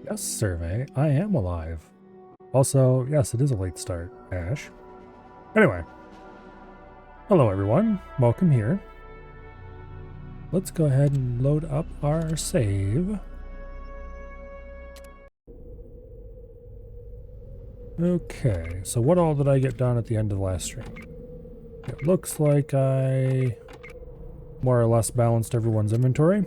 Yes, survey. I am alive. Also, yes, it is a late start, Ash. Anyway. Hello, everyone. Welcome here. Let's go ahead and load up our save. Okay, so what all did I get done at the end of the last stream? It looks like I more or less balanced everyone's inventory.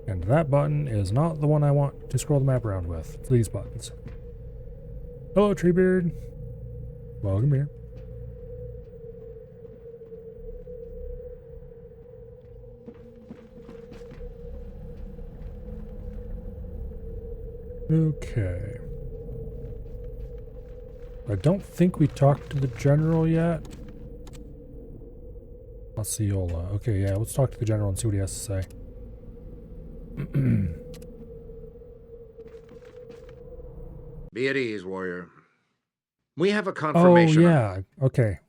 And that button is not the one I want to scroll the map around with. It's these buttons. Hello, Treebeard. Welcome here. Okay. I don't think we talked to the general yet. Osceola. Okay, yeah, let's talk to the general and see what he has to say. Be at ease, warrior. We have a Oh, confirmation. yeah. Okay.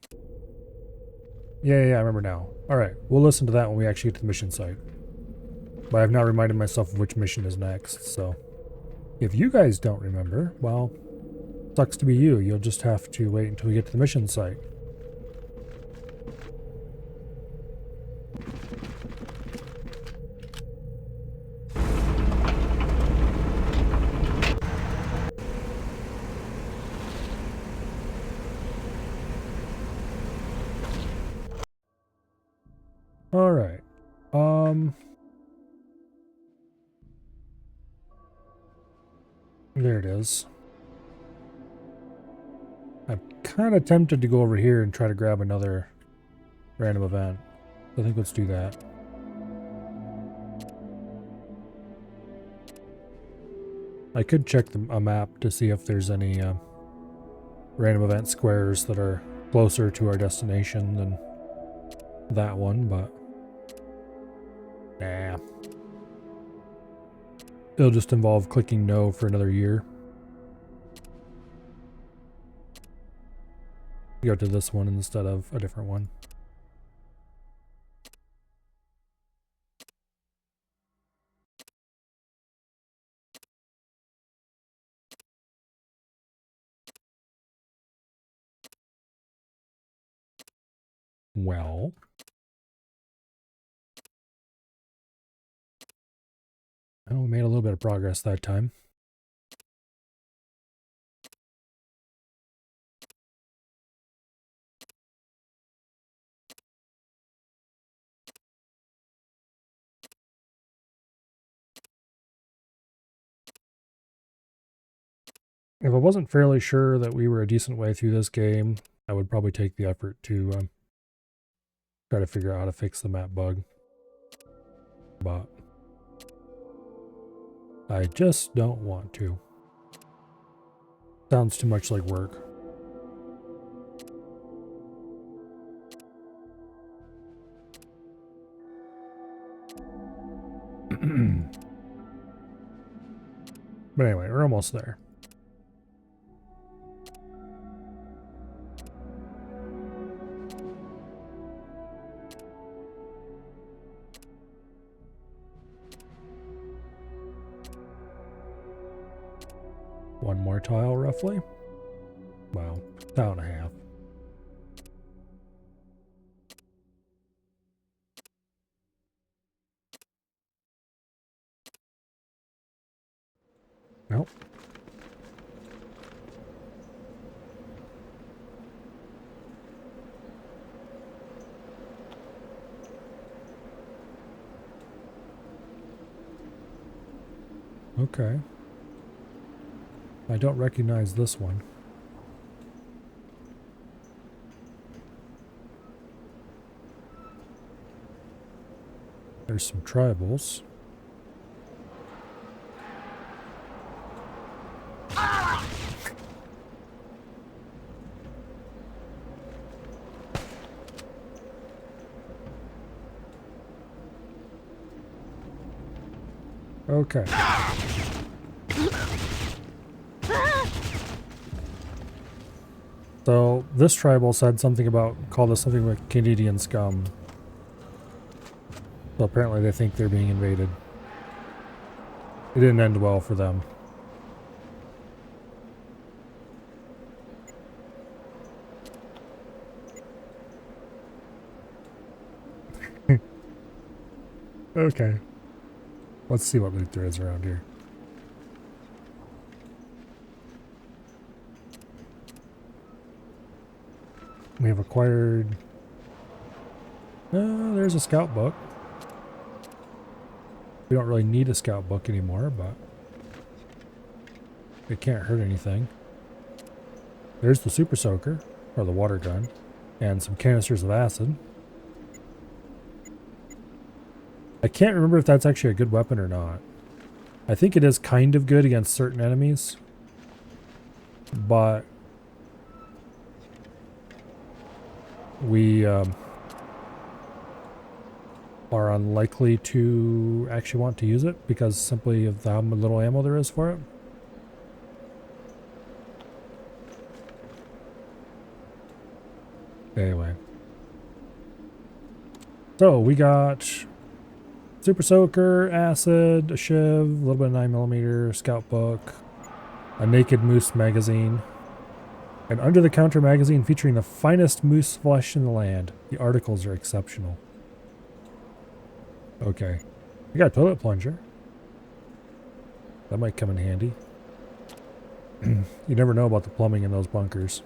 Yeah, I remember now. Alright, we'll listen to that when we actually get to the mission site. But I've now reminded myself of which mission is next, so... If you guys don't remember, well, sucks to be you. You'll just have to wait until we get to the mission site. Alright. There it is. I'm kind of tempted to go over here and try to grab another random event. I think let's do that. I could check a map to see if there's any random event squares that are closer to our destination than that one, but nah. It'll just involve clicking no for another year. Go to this one instead of a different one. Well, we made a little bit of progress that time. If I wasn't fairly sure that we were a decent way through this game, I would probably take the effort to try to figure out how to fix the map bug. But I just don't want to. Sounds too much like work. But anyway, we're almost there. One more tile, roughly. Wow, tile and a half. Nope. Okay. I don't recognize this one. There's some tribals. Okay. So this tribal said something about, called us something like Canadian scum. So apparently they think they're being invaded. It didn't end well for them. Okay. Let's see what loot there is around here. We have acquired... there's a scout book. We don't really need a scout book anymore, but... it can't hurt anything. There's the super soaker, or the water gun, and some canisters of acid. I can't remember if that's actually a good weapon or not. I think it is kind of good against certain enemies, but we are unlikely to actually want to use it because simply of how little ammo there is for it. Anyway. So we got super soaker, acid, a shiv, a little bit of 9mm, scout book, a naked moose magazine, an under-the-counter magazine featuring the finest moose flesh in the land. The articles are exceptional. Okay. We got a toilet plunger. That might come in handy. You never know about the plumbing in those bunkers.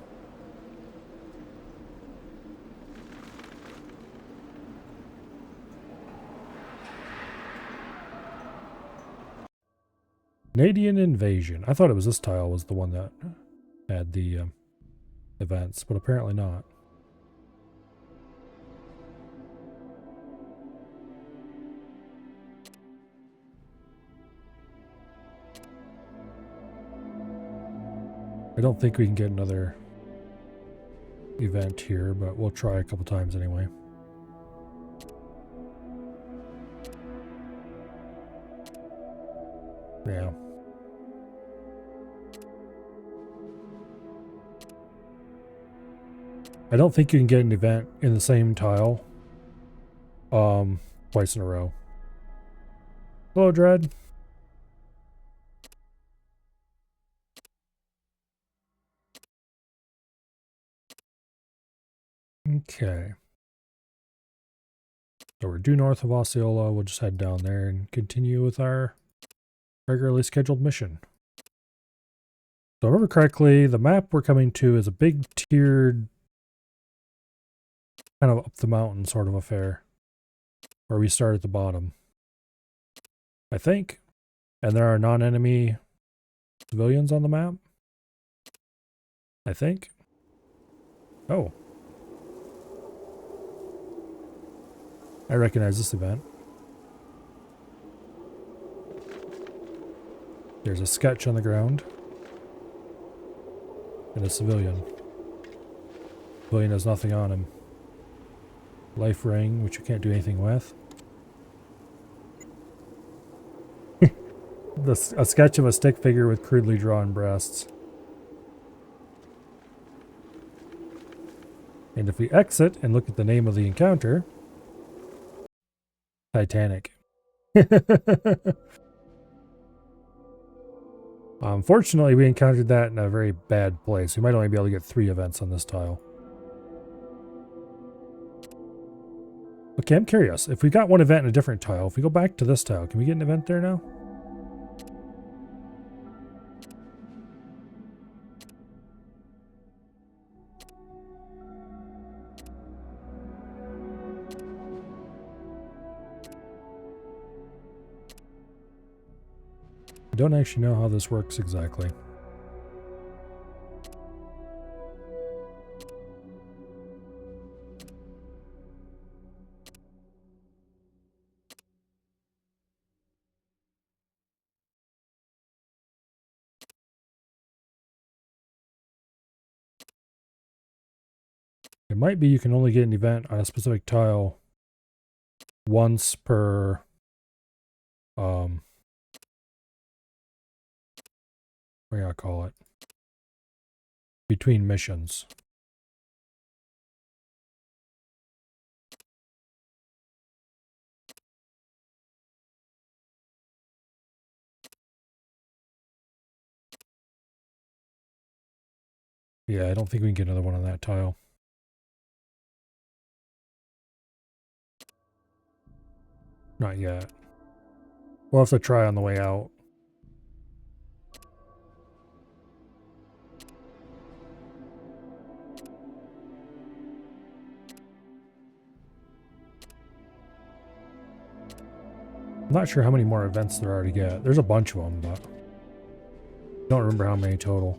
Canadian invasion. I thought it was this tile was the one that had the events, but apparently not. I don't think we can get another event here, but we'll try a couple times anyway. Yeah. I don't think you can get an event in the same tile twice in a row. Hello, Dread. Okay. So we're due north of Osceola. We'll just head down there and continue with our regularly scheduled mission. So I remember correctly, the map we're coming to is a big tiered kind of up the mountain sort of affair where we start at the bottom, I think. And there are non-enemy civilians on the map, I think. Oh. I recognize this event. There's a sketch on the ground. And a civilian. Civilian has nothing on him. Life ring, which you can't do anything with. A sketch of a stick figure with crudely drawn breasts. And if we exit and look at the name of the encounter, Titanic. Unfortunately, we encountered that in a very bad place. We might only be able to get 3 events on this tile. Okay, I'm curious. If we got one event in a different tile, if we go back to this tile, can we get an event there now? I don't actually know how this works exactly. It might be you can only get an event on a specific tile once per what do I call it? Between missions. Yeah, I don't think we can get another one on that tile. Not yet. We'll have to try on the way out. I'm not sure how many more events there are to get. There's a bunch of them, but don't remember how many total.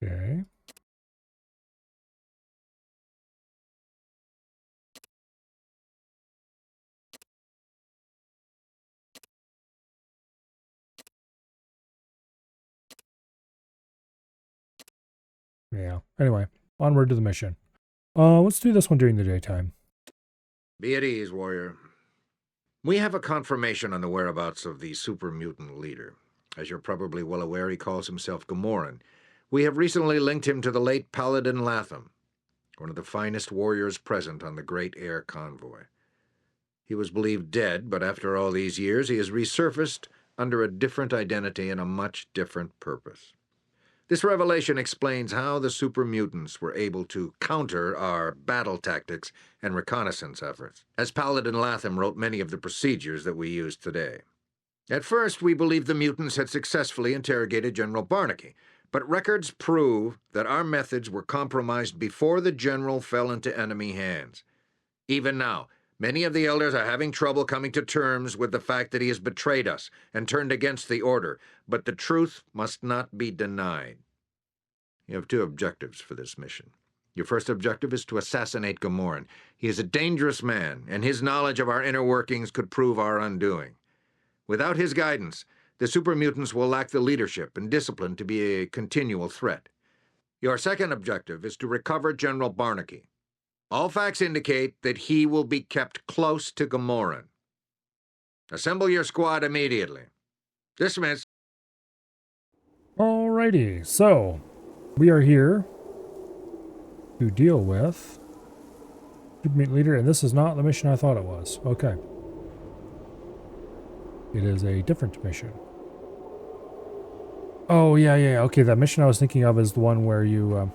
Okay. Yeah. Anyway, onward to the mission. Let's do this one during the daytime. Be at ease, warrior. We have a confirmation on the whereabouts of the super mutant leader. As you're probably well aware, he calls himself Gamoran. We have recently linked him to the late Paladin Latham, one of the finest warriors present on the Great Air Convoy. He was believed dead, but after all these years, he has resurfaced under a different identity and a much different purpose. This revelation explains how the super mutants were able to counter our battle tactics and reconnaissance efforts, as Paladin Latham wrote many of the procedures that we use today. At first, we believed the mutants had successfully interrogated General Barnaky, but records prove that our methods were compromised before the general fell into enemy hands. Even now, many of the elders are having trouble coming to terms with the fact that he has betrayed us and turned against the order, but the truth must not be denied. You have two objectives for this mission. Your first objective is to assassinate Gamoran. He is a dangerous man, and his knowledge of our inner workings could prove our undoing. Without his guidance, the super mutants will lack the leadership and discipline to be a continual threat. Your second objective is to recover General Barnaky. All facts indicate that he will be kept close to Gamoran. Assemble your squad immediately. Dismiss. Alrighty, so we are here to deal with Super Mutant Leader, and this is not the mission I thought it was. Okay. It is a different mission. Oh, yeah. Okay, that mission I was thinking of is the one where you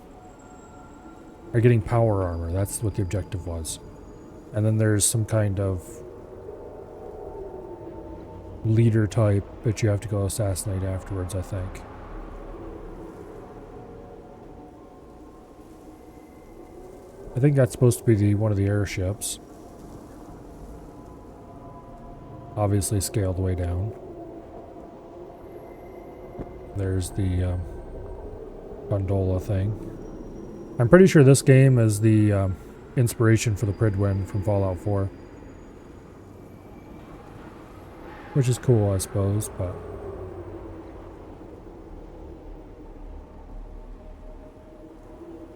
are getting power armor. That's what the objective was. And then there's some kind of leader type that you have to go assassinate afterwards, I think. I think that's supposed to be one of the airships. Obviously scaled way down. There's the gondola thing. I'm pretty sure this game is the inspiration for the Pridwen from Fallout 4. Which is cool, I suppose, but...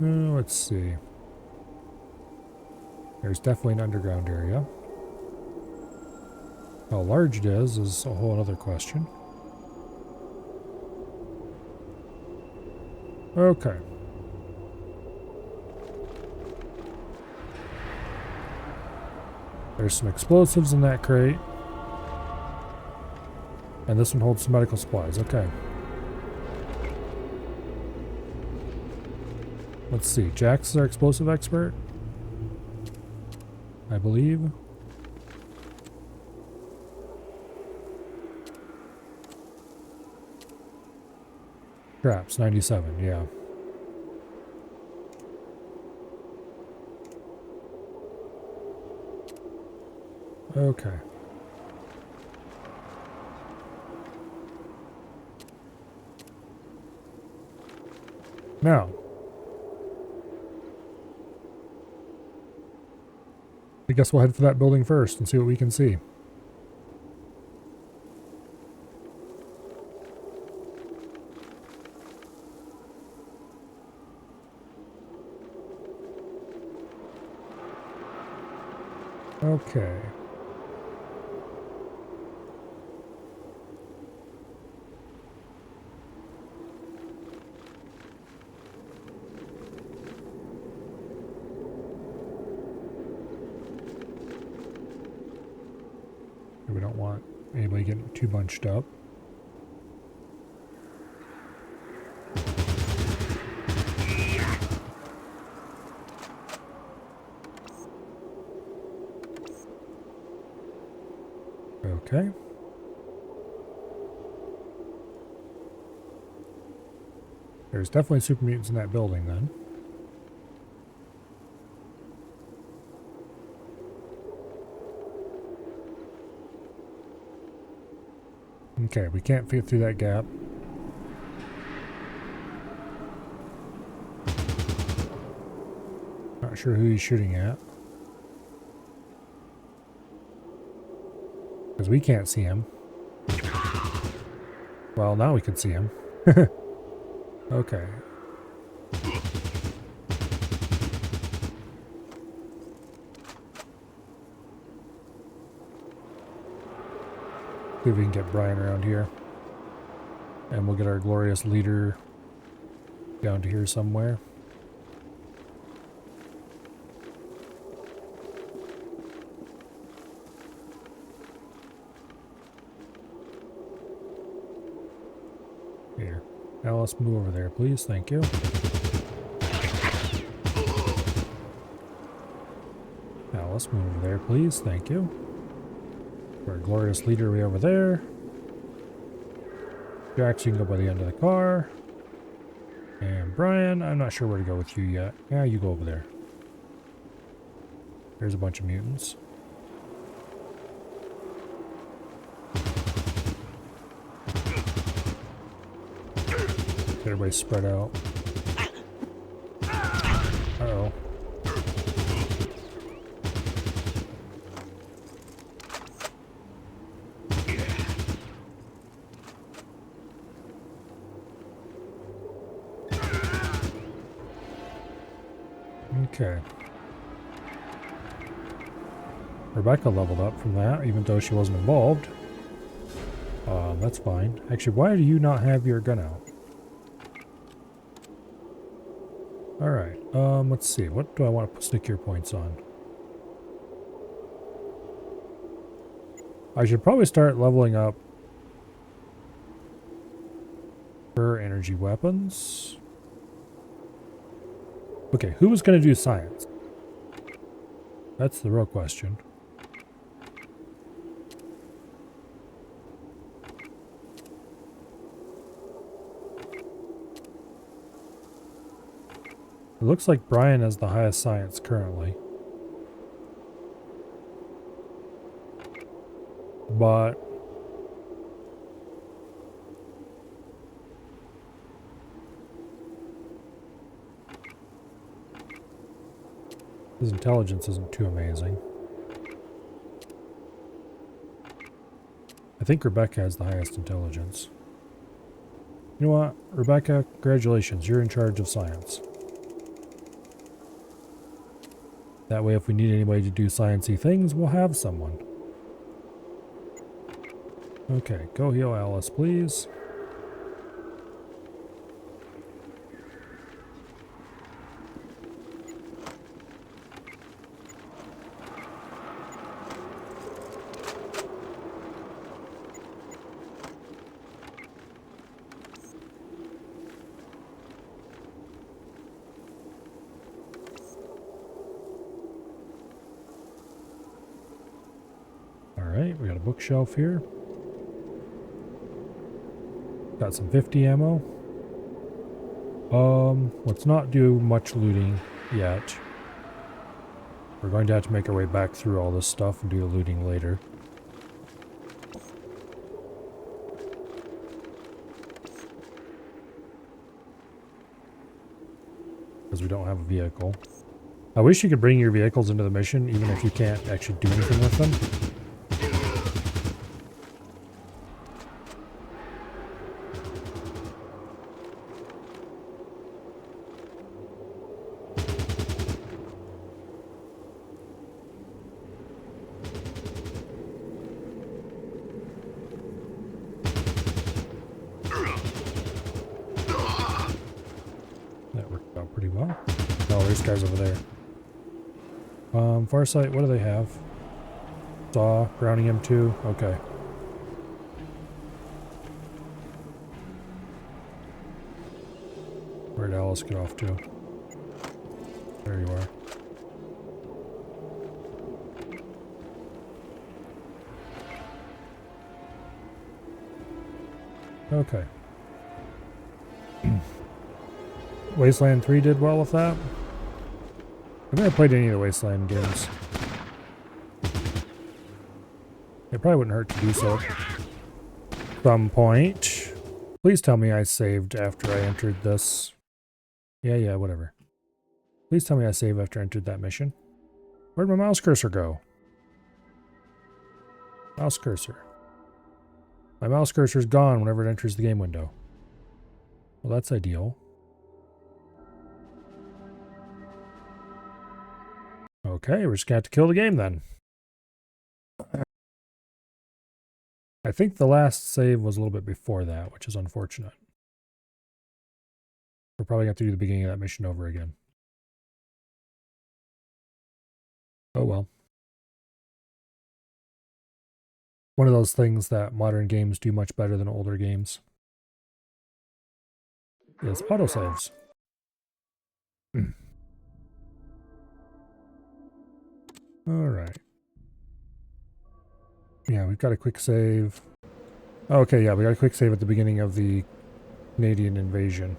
let's see. There's definitely an underground area. How large it is a whole other question. Okay. There's some explosives in that crate. And this one holds some medical supplies. Okay. Let's see. Jax is our explosive expert, I believe. Traps, 97, yeah. Okay. Now, I guess we'll head for that building first and see what we can see. Okay. We don't want anybody getting too bunched up. Okay. There's definitely super mutants in that building then. Okay, we can't fit through that gap. Not sure who he's shooting at. Because we can't see him. Well, now we can see him. Okay. See if we can get Brian around here. And we'll get our glorious leader down to here somewhere. Here. Alice, move over there, please. Thank you. Alice, move over there, please. Thank you. Our glorious leader way over there. Jax, you can go by the end of the car. And Brian, I'm not sure where to go with you yet. Yeah, you go over there. There's a bunch of mutants. Get everybody spread out. Uh-oh. Okay. Rebecca leveled up from that, even though she wasn't involved. That's fine. Actually, why do you not have your gun out? Alright, let's see. What do I want to stick your points on? I should probably start leveling up her energy weapons. Okay, who was going to do science? That's the real question. It looks like Brian has the highest science currently. But his intelligence isn't too amazing. I think Rebecca has the highest intelligence. You know what? Rebecca, congratulations. You're in charge of science. That way, if we need anybody to do science-y things, we'll have someone. Okay, go heal Alice, please. Alright, we got a bookshelf here. Got some 50 ammo. Let's not do much looting yet. We're going to have to make our way back through all this stuff and do the looting later. Because we don't have a vehicle. I wish you could bring your vehicles into the mission, even if you can't actually do anything with them. out pretty well. Oh, there's guys over there. Farsight, what do they have? Saw, grounding M2, okay. Where'd Alice get off to? There you are. Okay. Wasteland 3 did well with that. I've never played any of the Wasteland games. It probably wouldn't hurt to do so. At some point. Please tell me I saved after I entered this. Yeah, whatever. Please tell me I saved after I entered that mission. Where'd my mouse cursor go? Mouse cursor. My mouse cursor is gone whenever it enters the game window. Well, that's ideal. Okay, we're just gonna have to kill the game then. I think the last save was a little bit before that, which is unfortunate. We're probably gonna have to do the beginning of that mission over again. Oh well. One of those things that modern games do much better than older games is autosaves. Alright. Yeah, we've got a quick save. Okay, yeah, we got a quick save at the beginning of the Canadian invasion.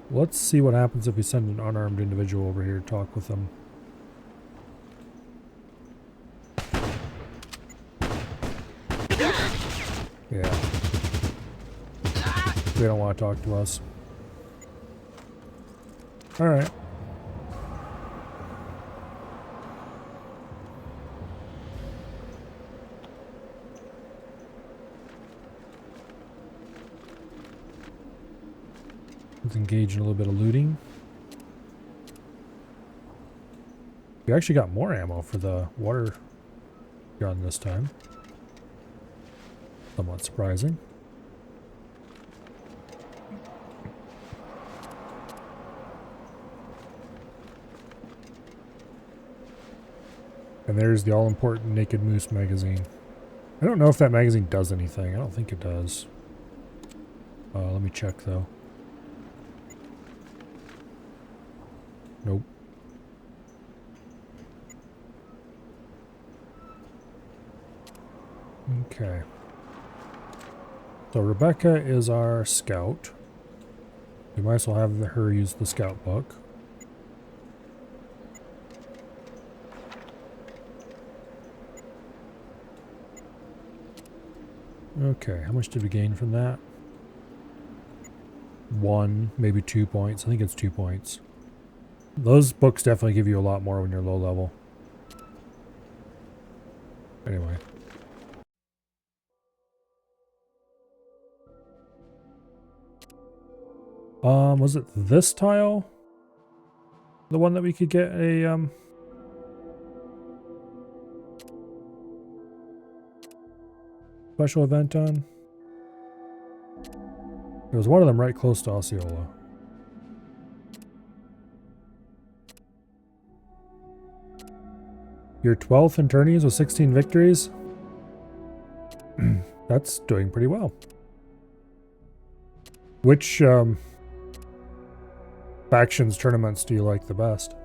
Let's see what happens if we send an unarmed individual over here to talk with them. Yeah. They don't want to talk to us. Alright. Let's engage in a little bit of looting. We actually got more ammo for the water gun this time. Somewhat surprising. And there's the all-important Naked Moose magazine. I don't know if that magazine does anything. I don't think it does. Let me check though. Nope. Okay. So Rebecca is our scout. We might as well have her use the scout book. Okay, how much did we gain from that? 1, maybe 2 points. I think it's 2 points. Those books definitely give you a lot more when you're low level. Anyway. Was it this tile? The one that we could get a, special event on? There was one of them right close to Osceola. Your 12th in tourneys with 16 victories? That's doing pretty well. Which, factions tournaments do you like the best?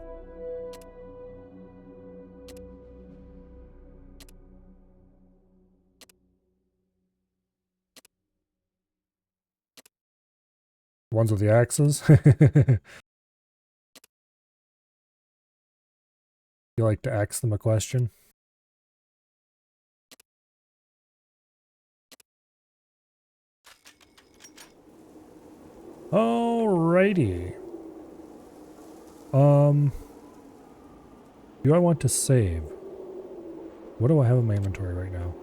Ones with the axes? You like to ask them a question? Alrighty. Do I want to save? What do I have in my inventory right now?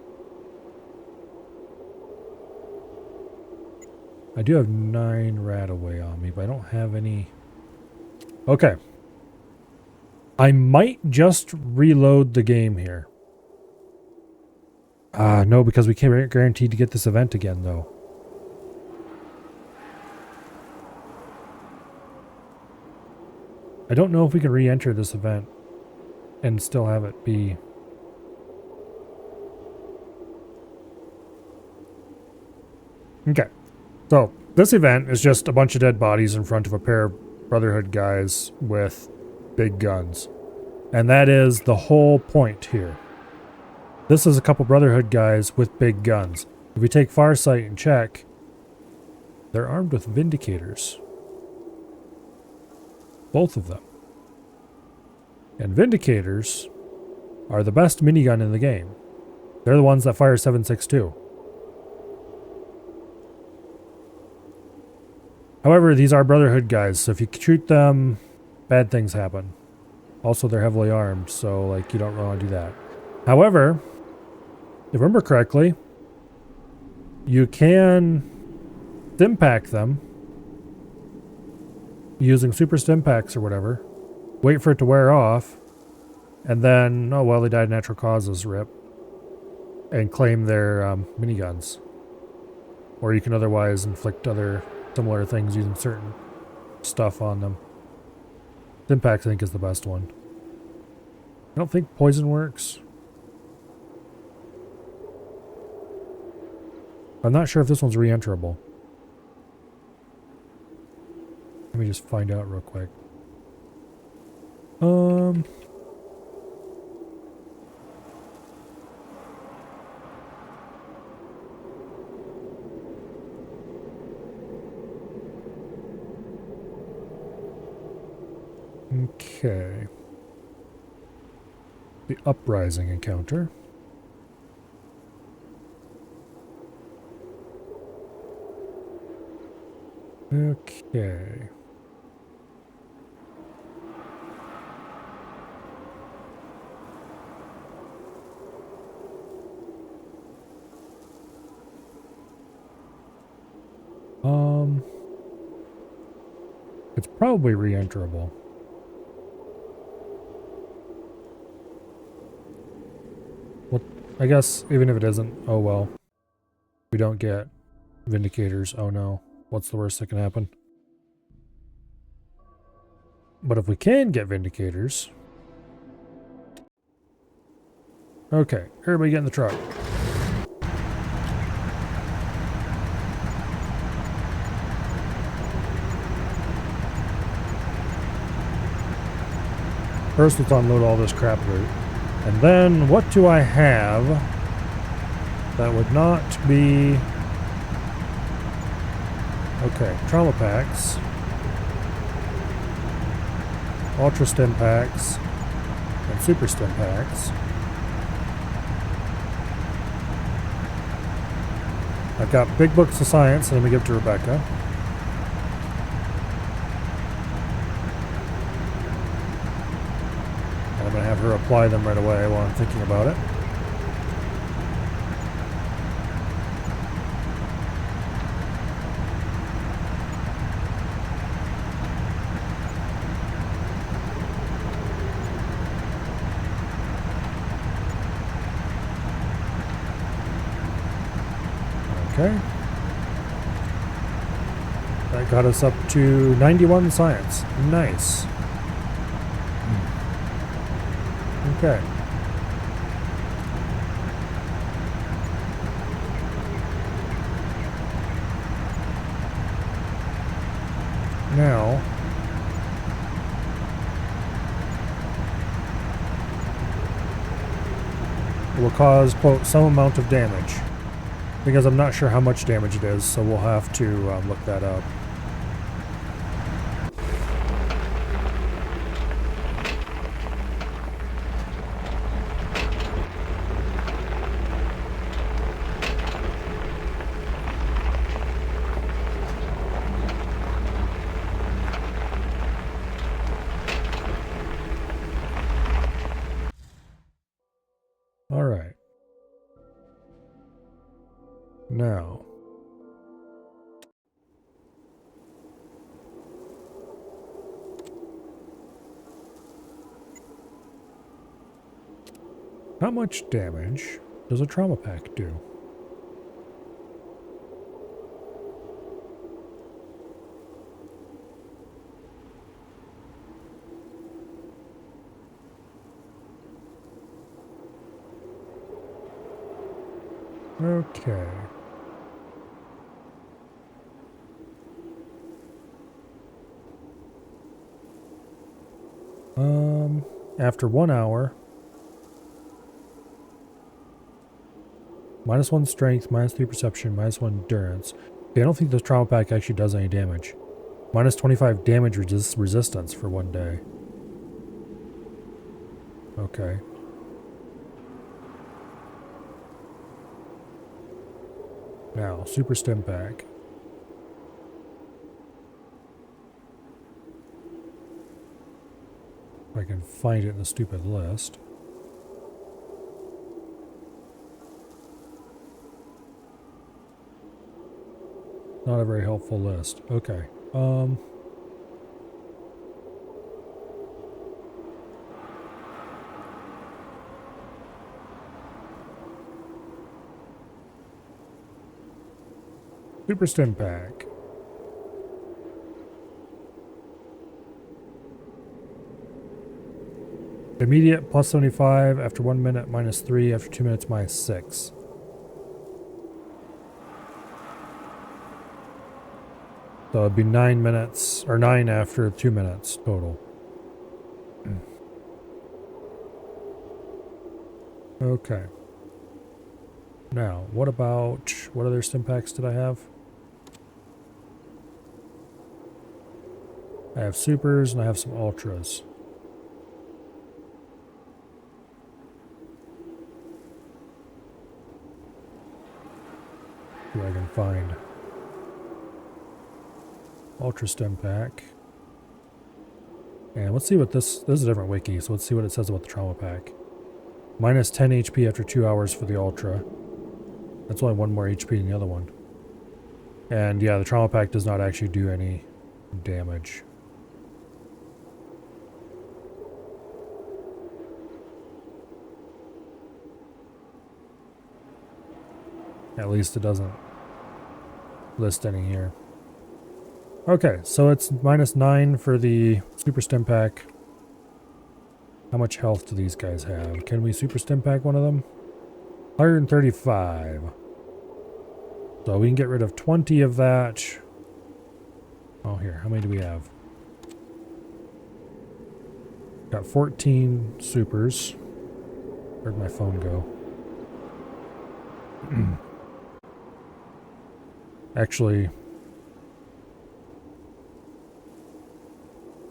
I do have 9 rat away on me, but I don't have any. Okay. I might just reload the game here. No, because we can't guaranteed to get this event again, though. I don't know if we can re-enter this event and still have it be... Okay. So, this event is just a bunch of dead bodies in front of a pair of Brotherhood guys with big guns. And that is the whole point here. This is a couple Brotherhood guys with big guns. If we take Farsight and check, they're armed with Vindicators. Both of them. And Vindicators are the best minigun in the game. They're the ones that fire 7.62. However, these are Brotherhood guys, so if you shoot them, bad things happen. Also, they're heavily armed, so like you don't really want to do that. However, if I remember correctly, you can stimpack them using super stimpacks or whatever. Wait for it to wear off, and then, oh well, they died of natural causes, rip. And claim their miniguns. Or you can otherwise inflict other similar things using certain stuff on them. Stimpacks, I think, is the best one. I don't think poison works. I'm not sure if this one's re-enterable. Let me just find out real quick. Okay. The Uprising encounter. Okay. It's probably re-enterable. Well, I guess even if it isn't, oh well. We don't get Vindicators. Oh no. What's the worst that can happen? But if we can get Vindicators... Okay, everybody get in the truck. First, let's unload all this crap loot. And then, what do I have that would not be... Okay, trauma packs. Ultra stim packs. And super stim packs. I've got big books of science that I'm going to give to Rebecca. I'm going to have her apply them right away while I'm thinking about it. Okay. That got us up to 91 science. Nice. Okay. Now, it will cause, quote, some amount of damage. Because I'm not sure how much damage it is, so we'll have to look that up. All right. Now, how much damage does a trauma pack do? Okay. After 1 hour, -1 strength, -3 perception, -1 endurance. Okay, I don't think the trauma pack actually does any damage. -25 damage resistance for 1 day. Okay. Now, super stim pack. If I can find it in the stupid list. Not a very helpful list. Okay. Super stim pack. Immediate +75 after 1 minute, -3 after 2 minutes, -6. So it'd be 9 minutes, or 9 after 2 minutes total. Okay. Now, what other stim packs did I have? I have supers and I have some ultras. See what I can find. Ultra stim pack. And let's see what this is a different wiki, so let's see what it says about the trauma pack. -10 HP after 2 hours for the ultra. That's only 1 more HP than the other one. And yeah, the trauma pack does not actually do any damage. At least it doesn't list any here. Okay, so it's -9 for the super stim pack. How much health do these guys have? Can we super stim pack one of them? 135. So we can get rid of 20 of that. Oh, here, how many do we have? Got 14 supers. Where'd my phone go? Actually,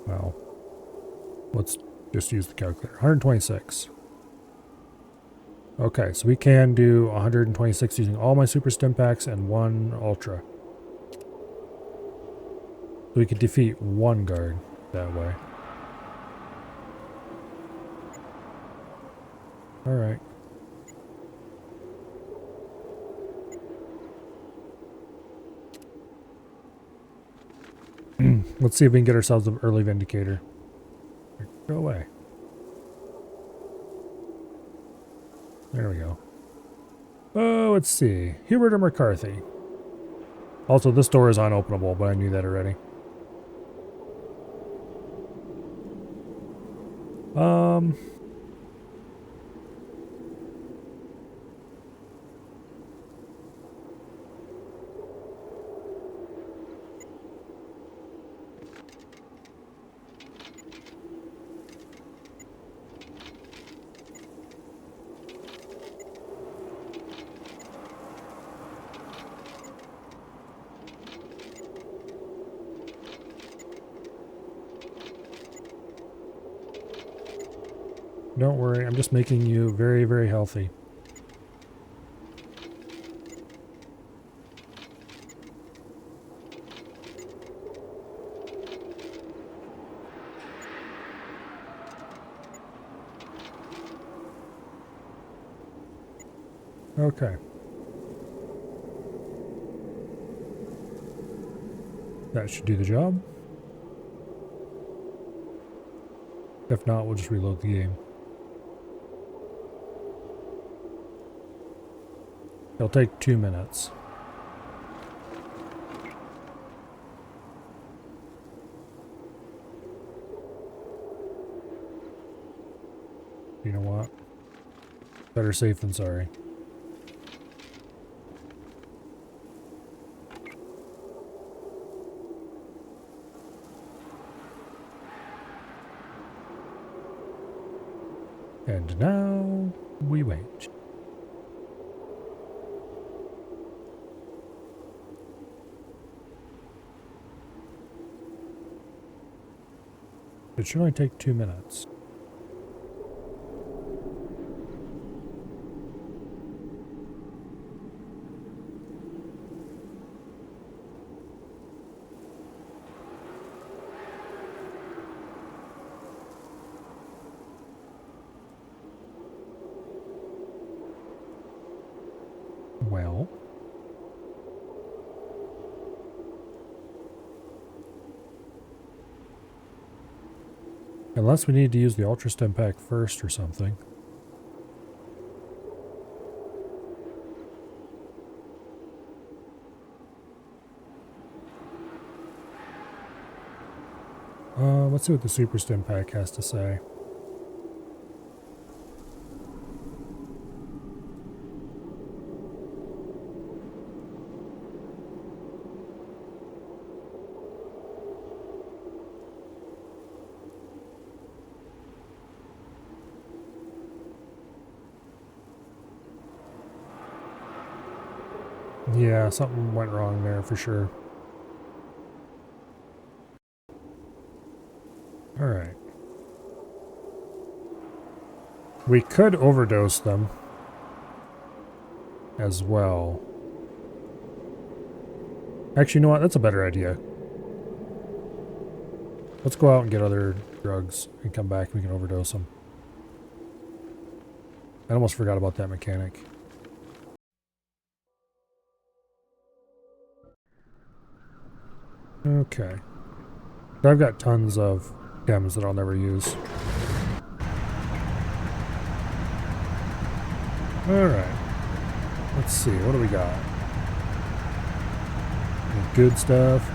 well, let's just use the calculator. 126. Okay, so we can do 126 using all my super stim packs and 1 ultra. So we could defeat 1 guard that way. Alright. Let's see if we can get ourselves an early vindicator. Go away. There we go. Oh, let's see. Hubert or McCarthy? Also, this door is unopenable, but I knew that already. Don't worry, I'm just making you very, very healthy. Okay. That should do the job. If not, we'll just reload the game. It'll take 2 minutes. You know what? Better safe than sorry. And now we wait. It should only take 2 minutes. Well. Unless we need to use the Ultra Stim Pack first or something. Let's see what the Super Stim Pack has to say. Yeah, something went wrong there for sure. Alright. We could overdose them as well. Actually, you know what? That's a better idea. Let's go out and get other drugs and come back and we can overdose them. I almost forgot about that mechanic. Okay. So I've got tons of chems that I'll never use. Alright. Let's see, what do we got? Any good stuff.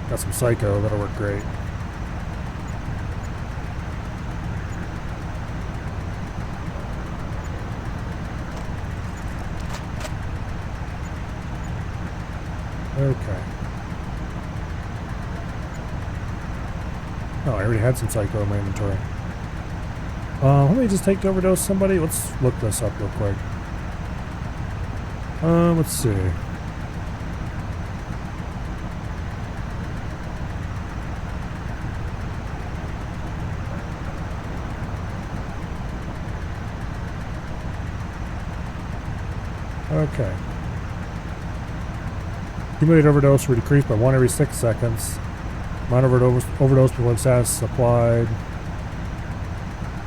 Got some Psycho, that'll work great. Okay. Oh, I already had some Psycho in my inventory. Let me just take to overdose somebody. Let's look this up real quick. Let's see. Okay. Accumulated overdose will decrease by 1 every 6 seconds. Amount of overdose before status is applied.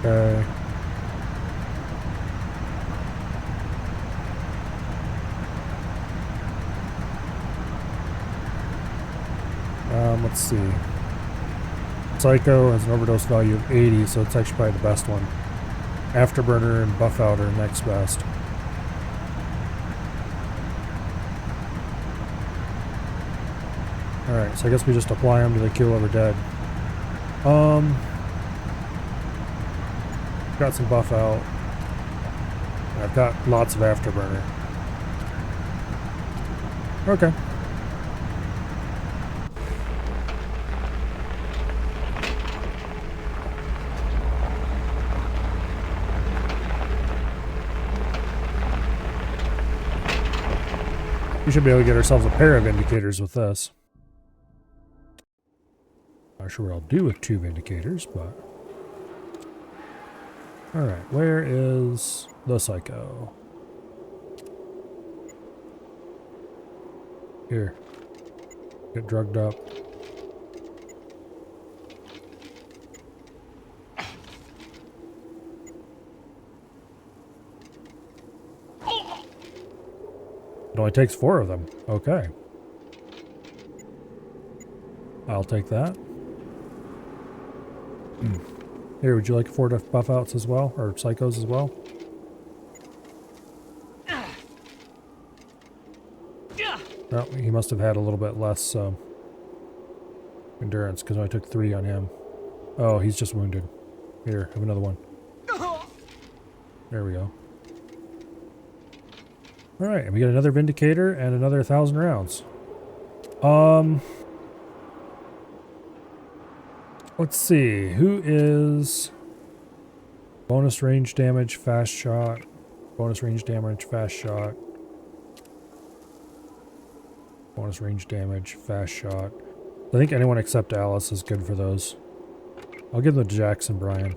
Okay. Let's see. Psycho has an overdose value of 80, so it's actually probably the best one. Afterburner and Buff Out are next best. Alright, so I guess we just apply them to the kill over dead. Got some Buff Out. I've got lots of Afterburner. Okay. We should be able to get ourselves a pair of indicators with this. Not sure what I'll do with 2 indicators, but... Alright, where is the Psycho? Here. Get drugged up. It only takes 4 of them. Okay. I'll take that. Here, would you like 4 Buff Outs as well? Or Psychos as well? No, he must have had a little bit less endurance because I took 3 on him. Oh, he's just wounded. Here, have another one. There we go. Alright, and we get another Vindicator and another 1,000 rounds. Let's see. Who is... Bonus range damage, fast shot. Bonus range damage, fast shot. Bonus range damage, fast shot. I think anyone except Alice is good for those. I'll give them to Jackson Bryan.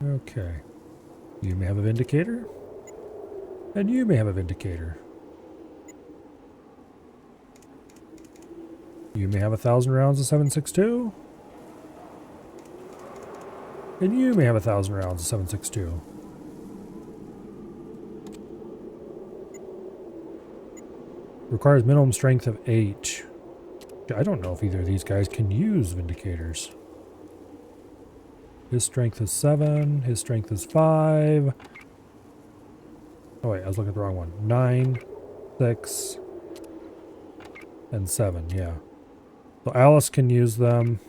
Okay. You may have a Vindicator. And you may have a Vindicator. You may have 1,000 rounds of 7.62. And you may have 1,000 rounds of 7.62. Requires minimum strength of 8. I don't know if either of these guys can use Vindicators. His strength is 7. His strength is 5. Oh wait, I was looking at the wrong one. 9, 6, and 7, yeah. So Alice can use them.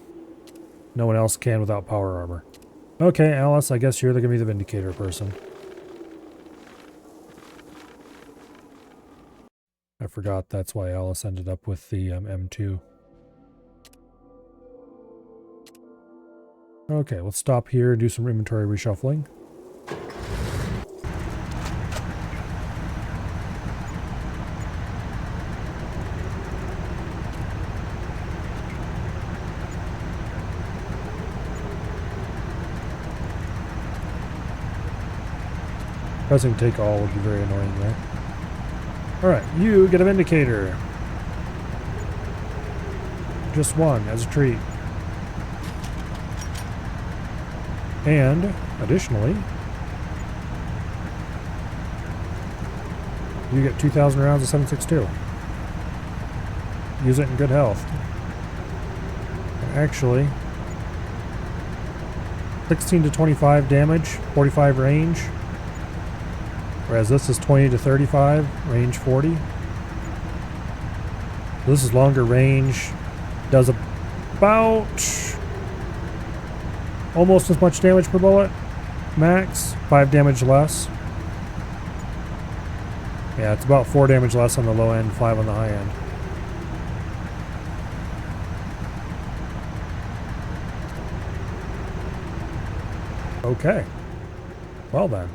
No one else can without power armor. Okay, Alice, I guess you're going to be the Vindicator person. I forgot that's why Alice ended up with the M2. Okay, let's stop here and do some inventory reshuffling. Pressing take all would be very annoying there. Alright, you get a Vindicator. Just one as a treat. And, additionally, you get 2,000 rounds of 7.62. Use it in good health. And actually, 16 to 25 damage, 45 range. Whereas this is 20 to 35, range 40. This is longer range. Does about almost as much damage per bullet. Max, 5 damage less. Yeah, it's about 4 damage less on the low end, 5 on the high end. Okay. Well then.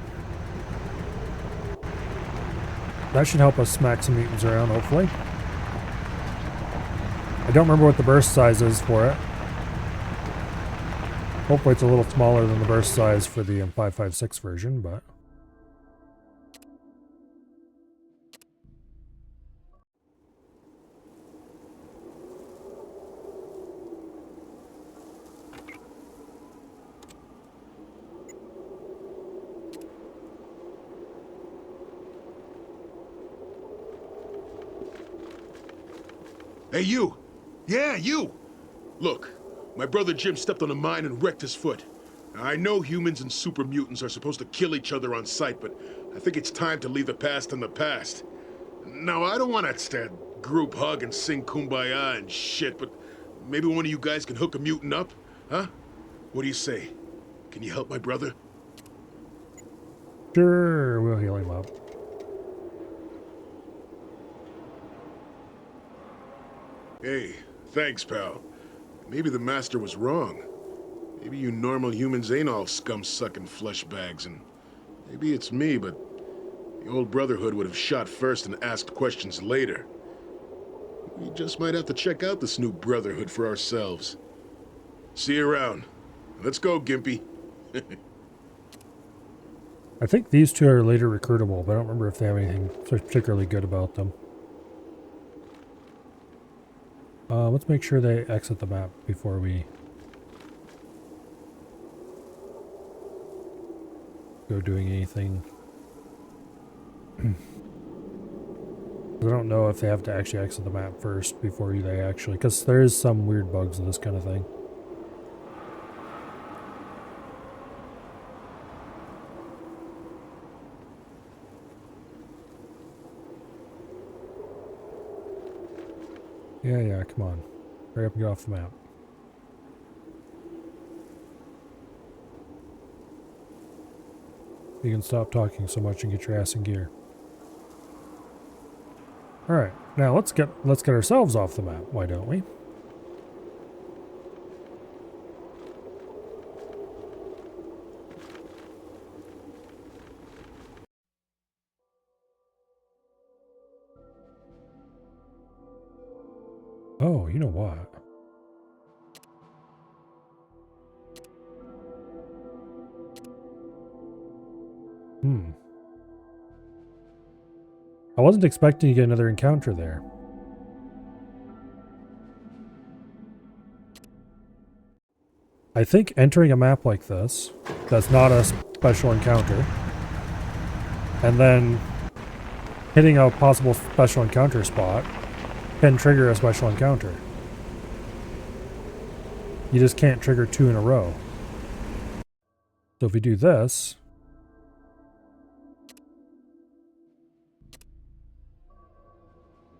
That should help us smack some mutants around, hopefully. I don't remember what the burst size is for it. Hopefully it's a little smaller than the burst size for the 5.56 version, but... Hey, you! Yeah, you! Look, my brother Jim stepped on a mine and wrecked his foot. Now, I know humans and super mutants are supposed to kill each other on sight, but I think it's time to leave the past in the past. Now, I don't want to group hug and sing Kumbaya and shit, but maybe one of you guys can hook a mutant up? Huh? What do you say? Can you help my brother? Sure, we'll heal him up. Hey, thanks, pal. Maybe the Master was wrong. Maybe you normal humans ain't all scum-sucking flesh bags, and maybe it's me, but the old Brotherhood would have shot first and asked questions later. We just might have to check out this new Brotherhood for ourselves. See you around. Let's go, Gimpy. I think these two are later recruitable, but I don't remember if they have anything particularly good about them. Let's make sure they exit the map before we go doing anything. I don't know if they have to actually exit the map first before they actually, because there is some weird bugs of this kind of thing. Yeah, come on. Hurry up and get off the map. You can stop talking so much and get your ass in gear. Alright, now let's get ourselves off the map, why don't we? Oh, you know what? I wasn't expecting to get another encounter there. I think entering a map like this, that's not a special encounter, and then hitting a possible special encounter spot can trigger a special encounter. You just can't trigger 2 in a row. So if we do this,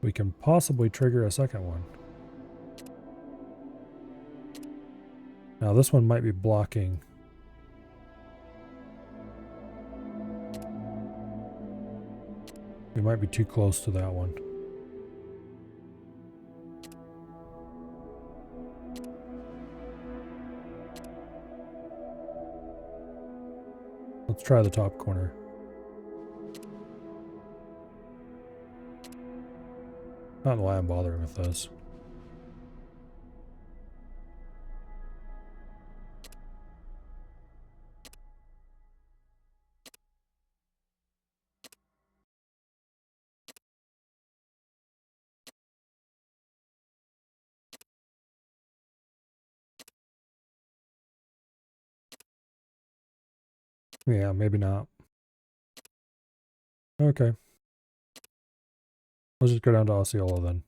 we can possibly trigger a second one. Now this one might be blocking. We might be too close to that one. Let's try the top corner. Not why I'm bothering with this. Yeah, maybe not. Okay. Let's just go down to Osceola then.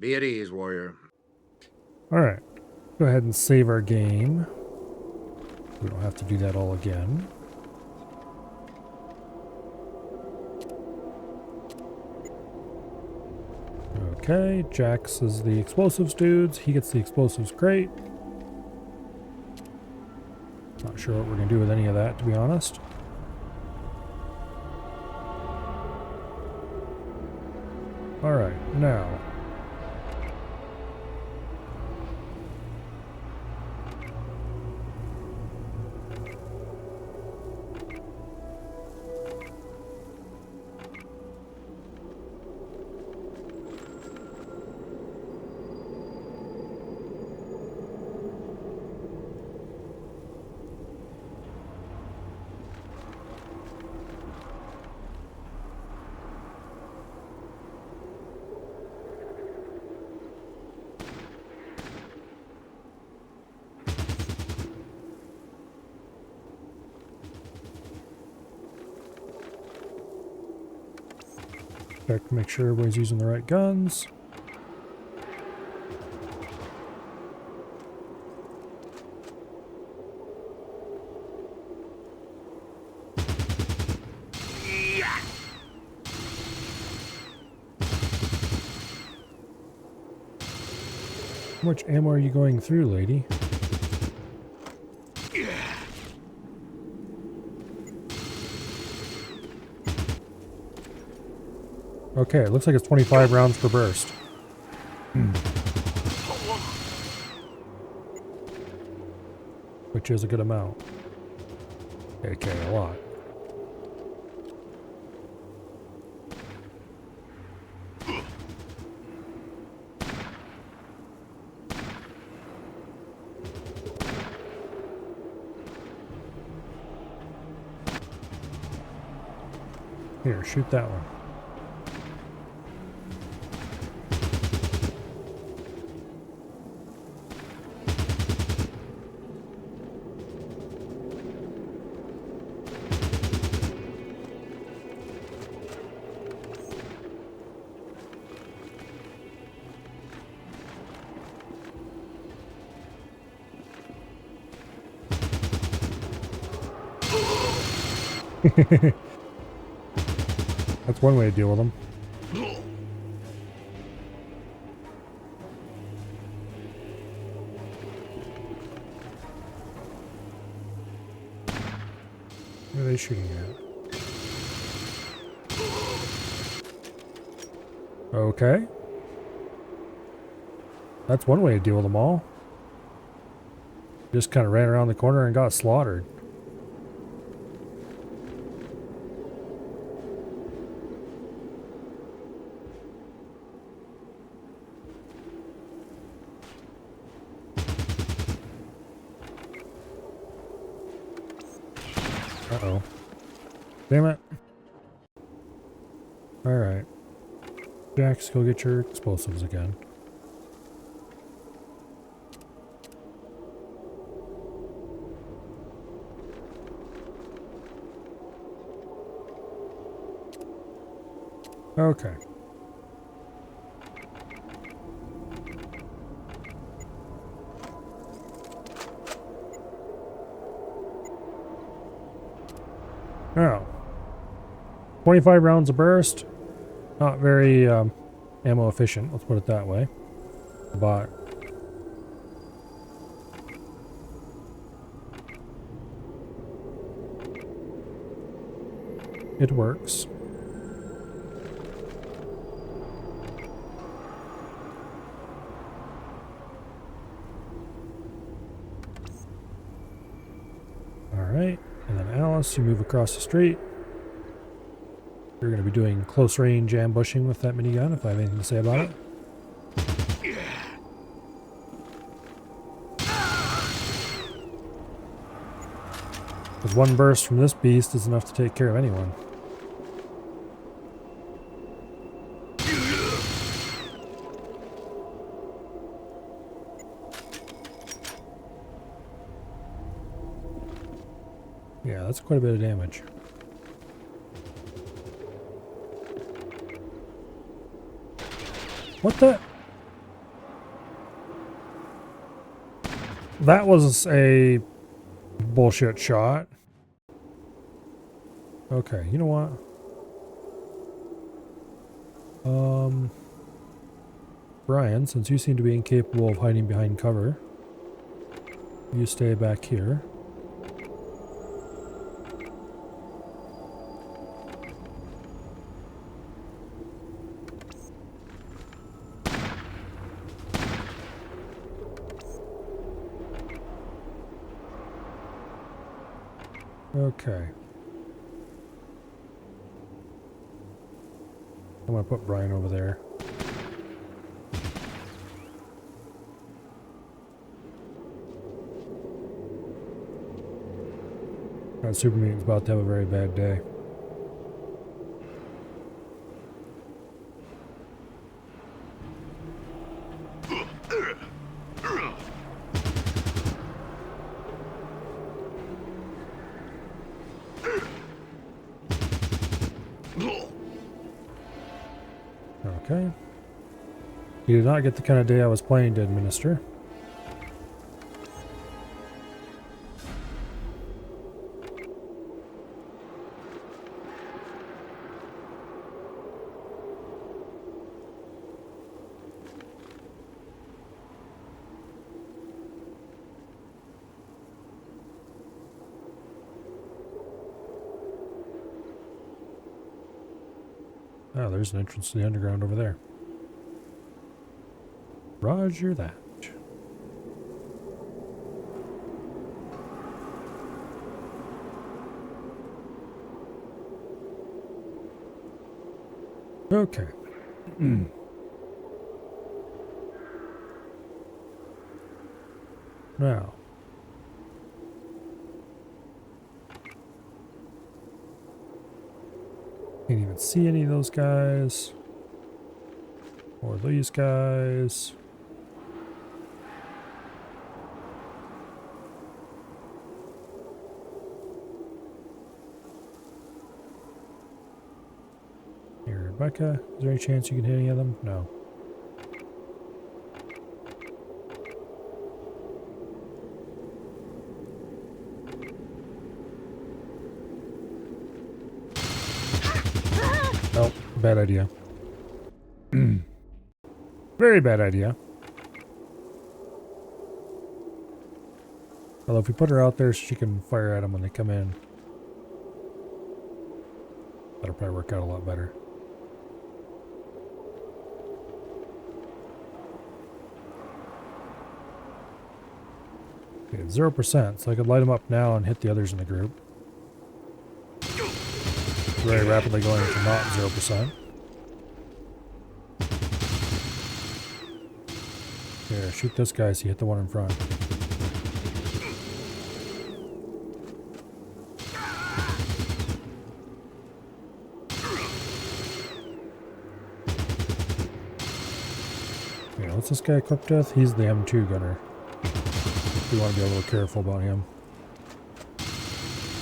Be at ease, warrior. Alright. Go ahead and save our game. We don't have to do that all again. Okay, Jax is the explosives dudes. He gets the explosives crate. Not sure what we're going to do with any of that, to be honest. Alright, now. Check to make sure everybody's using the right guns. How much ammo are you going through, lady? Okay, it looks like it's 25 rounds per burst. Which is a good amount. Okay, a lot. Here, shoot that one. That's one way to deal with them. What are they shooting at? Okay. That's one way to deal with them all. Just kind of ran around the corner and got slaughtered. Uh-oh. Damn it. Alright. Jax, go get your explosives again. Okay. Now, 25 rounds a burst. Not very ammo efficient, let's put it that way. But it works. Alright, and then Alice, you move across the street. You're going to be doing close range ambushing with that minigun, if I have anything to say about it. Because one burst from this beast is enough to take care of anyone. Yeah, that's quite a bit of damage. What the? That was a bullshit shot. Okay, you know what? Brian, since you seem to be incapable of hiding behind cover, you stay back here. Okay. I'm gonna put Brian over there. That super mutant's about to have a very bad day. Okay. You did not get the kind of day I was planning to administer. Oh, there's an entrance to the underground over there. Roger that. Okay. Now. Can't even see any of those guys. Or these guys. Here, Rebecca, is there any chance you can hit any of them? No. Bad idea. Very bad idea. Although if we put her out there so she can fire at them when they come in, that'll probably work out a lot better. Okay, 0%, so I could light them up now and hit the others in the group. Very rapidly going to not 0%. Here, shoot this guy so you hit the one in front. Okay, what's this guy equipped with? He's the M2 gunner. We want to be a little careful about him.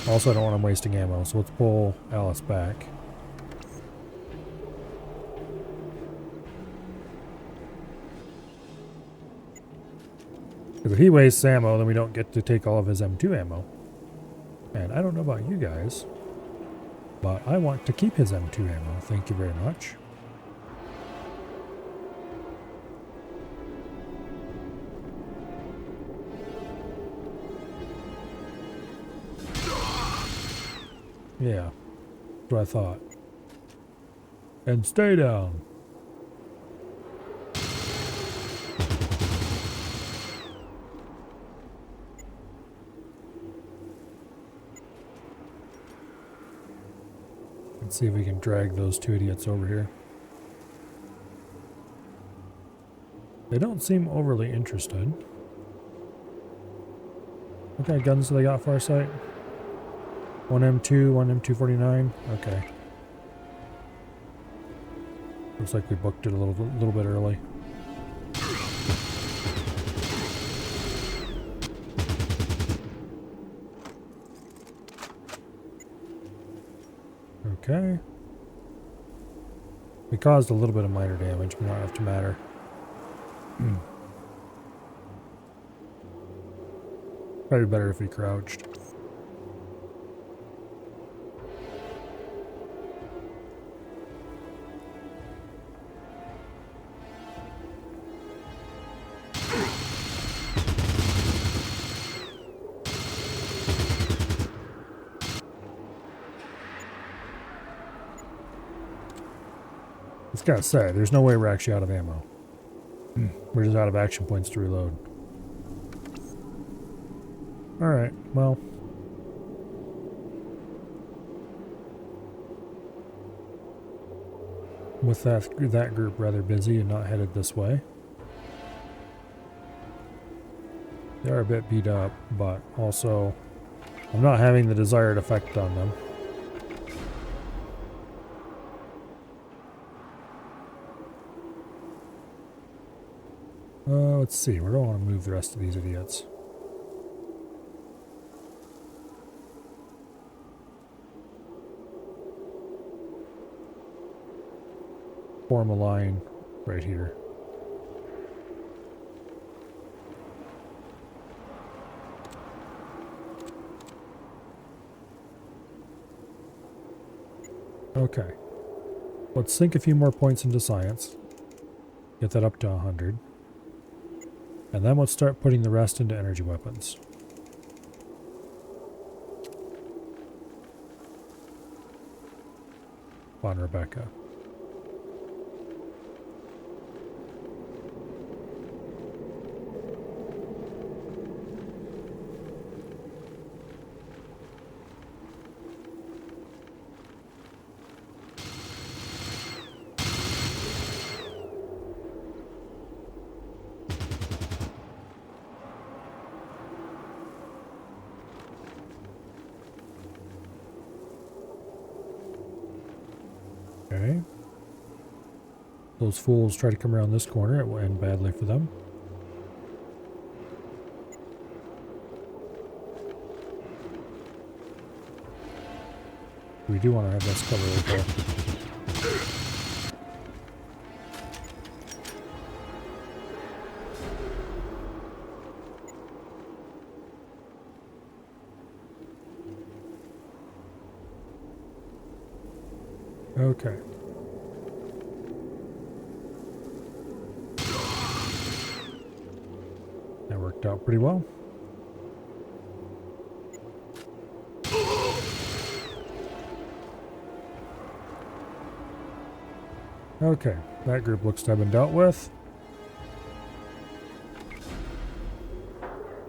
Also, I don't want him wasting ammo, so let's pull Alice back. Because if he wastes ammo, then we don't get to take all of his M2 ammo. And I don't know about you guys, but I want to keep his M2 ammo. Thank you very much. Yeah, that's what I thought. And stay down. Let's see if we can drag those two idiots over here. They don't seem overly interested. What kind of guns do they got, Farsight? One M2, one M249. Okay. Looks like we booked it a little bit early. Okay. We caused a little bit of minor damage, but not enough to matter. Probably better if we crouched. It's gotta say, there's no way we're actually out of ammo. We're just out of action points to reload. Alright, well. With that group rather busy and not headed this way. They are a bit beat up, but also I'm not having the desired effect on them. Let's see, where do I want to move the rest of these idiots? Form a line right here. Okay. Let's sink a few more points into science. Get that up to 100. And then let's start putting the rest into energy weapons. Come on, Rebecca. Okay. Those fools try to come around this corner, it will end badly for them. We do want to have this cover right there. Okay. pretty well. Okay, that group looks to have been dealt with.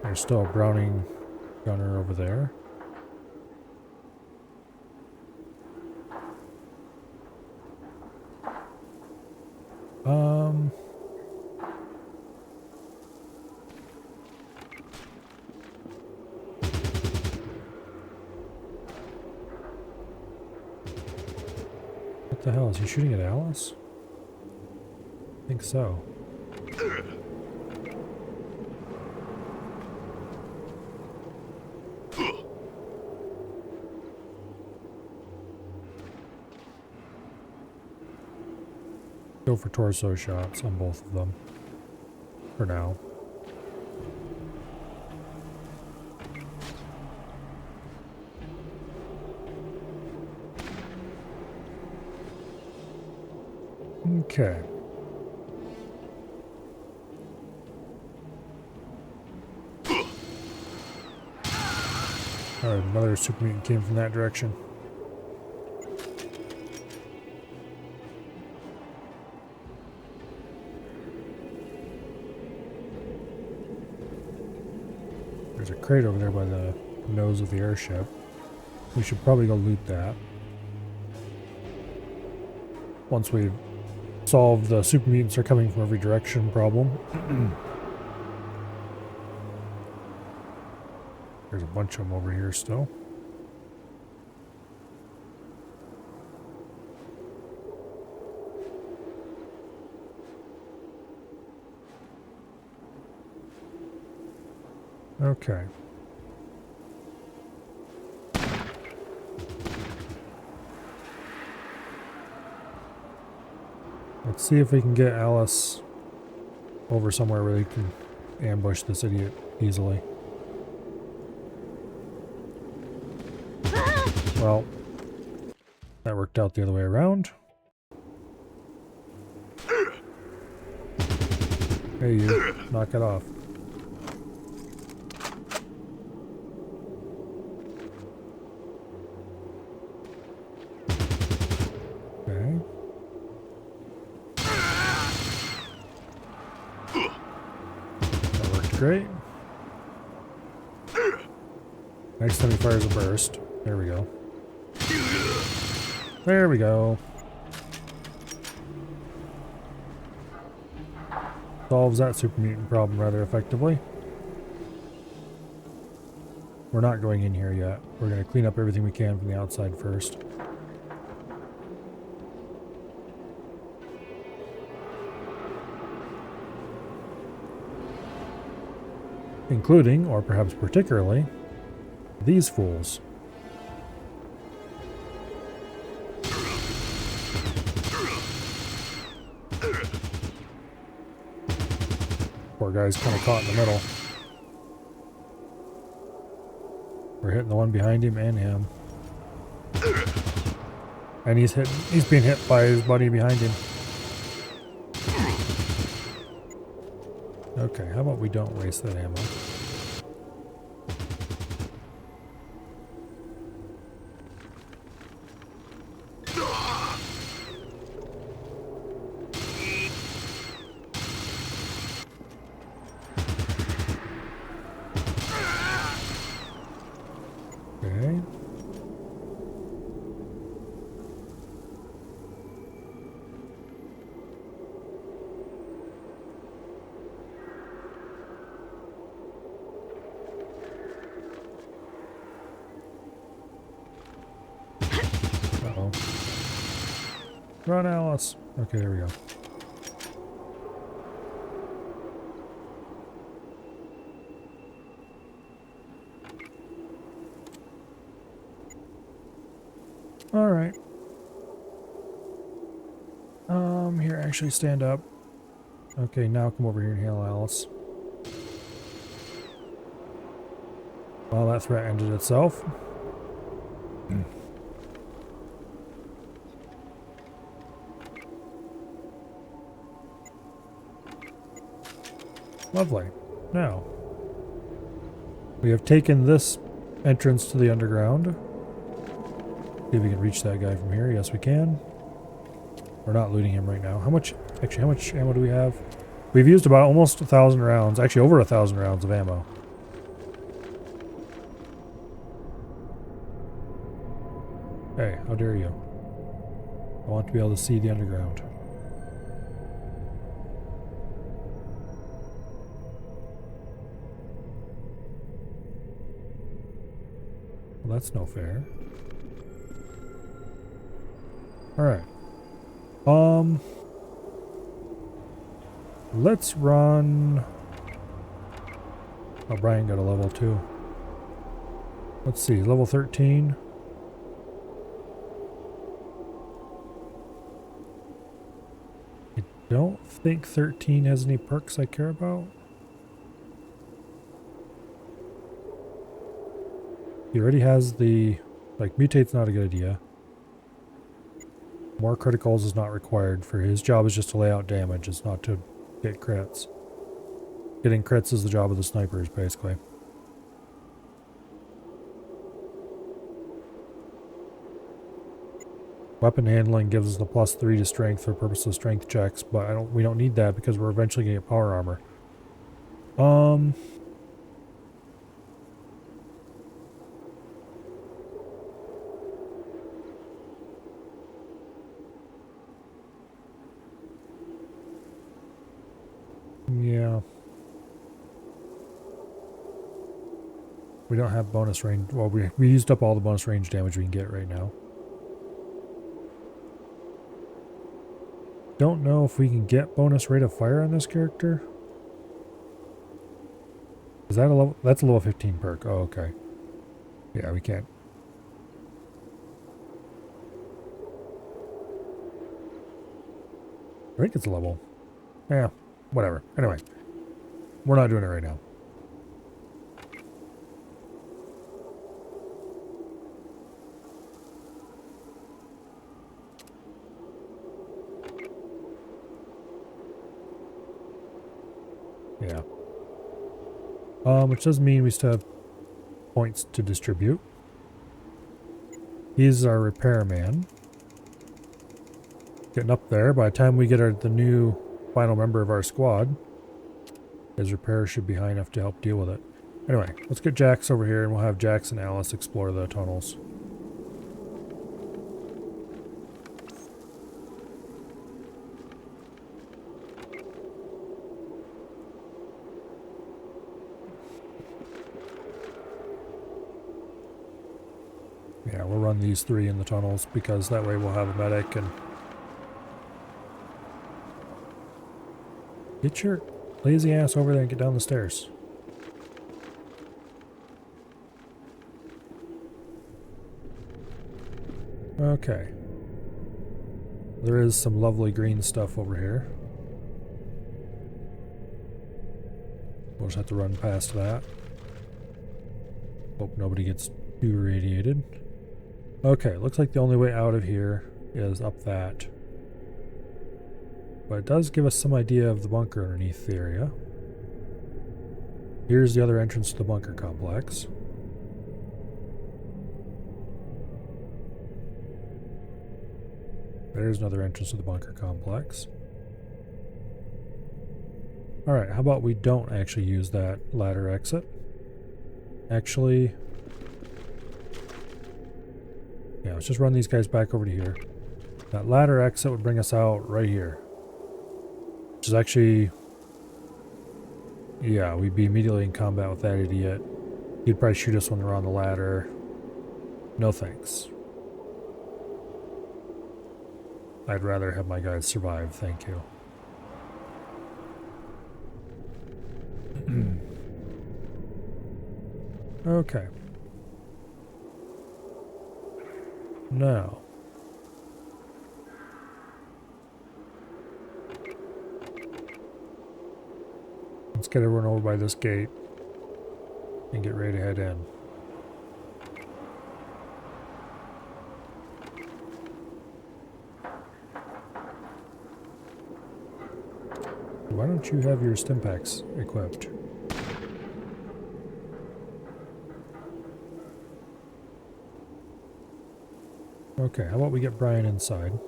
There's still a Browning gunner over there. What the hell? Is he shooting at Alice? I think so. Go for torso shots on both of them. For now. Okay. Alright, another super mutant came from that direction. There's a crate over there by the nose of the airship. We should probably go loot that. Once we've solved the super mutants are coming from every direction problem. There's a bunch of them over here still. Okay. Let's see if we can get Alice over somewhere where they can ambush this idiot easily. Well, that worked out the other way around. Hey, you. Knock it off. Okay. That worked great. Next time he fires a burst. There we go. There we go. Solves that super mutant problem rather effectively. We're not going in here yet. We're going to clean up everything we can from the outside first. Including, or perhaps particularly, these fools. Poor guy's kind of caught in the middle. We're hitting the one behind him and him. And he's being hit by his buddy behind him. Okay, how about we don't waste that ammo? Okay. Uh-oh. Run, Alice. Okay, there we go. All right. Here, actually stand up. Okay, now come over here and heal Alice. Well, that threat ended itself. Lovely. Now, We have taken this entrance to the underground. See if we can reach that guy from here. Yes, we can. We're not looting him right now. How much ammo do we have? We've used about almost 1,000 rounds. Actually, over 1,000 rounds of ammo. Hey, how dare you? I want to be able to see the underground. Well, that's no fair. Alright. Let's run... Oh, Brian got a level 2. Let's see, level 13. I don't think 13 has any perks I care about. He already has the... Like, mutate's not a good idea. More criticals is not required for his job is just to lay out damage, it's not to get crits. Getting crits is the job of the snipers, basically. Weapon handling gives us the +3 to strength for purpose of strength checks, but we don't need that because we're eventually gonna get power armor. Yeah. We don't have bonus range. Well, we used up all the bonus range damage we can get right now. Don't know if we can get bonus rate of fire on this character. Is that a level? That's a level 15 perk. Oh, okay. Yeah, we can't. I think it's a level. Yeah, whatever. Anyway, we're not doing it right now. Yeah. Which doesn't mean we still have points to distribute. He's our repairman. Getting up there. By the time we get the new final member of our squad, his repair should be high enough to help deal with it. Anyway, let's get Jax over here and we'll have Jax and Alice explore the tunnels. Yeah, we'll run these 3 in the tunnels because that way we'll have a medic and... Get your lazy ass over there and get down the stairs. Okay. There is some lovely green stuff over here. We'll just have to run past that. Hope nobody gets too irradiated. Okay, looks like the only way out of here is up that. But it does give us some idea of the bunker underneath the area. Here's the other entrance to the bunker complex. There's another entrance to the bunker complex. Alright, how about we don't actually use that ladder exit? Actually... Yeah, let's just run these guys back over to here. That ladder exit would bring us out right here. Which is actually... Yeah, we'd be immediately in combat with that idiot. He'd probably shoot us when we're on the ladder. No thanks. I'd rather have my guys survive, thank you. Okay. Now. Let's get everyone over by this gate and get ready to head in. Why don't you have your stim packs equipped? Okay, how about we get Brian inside?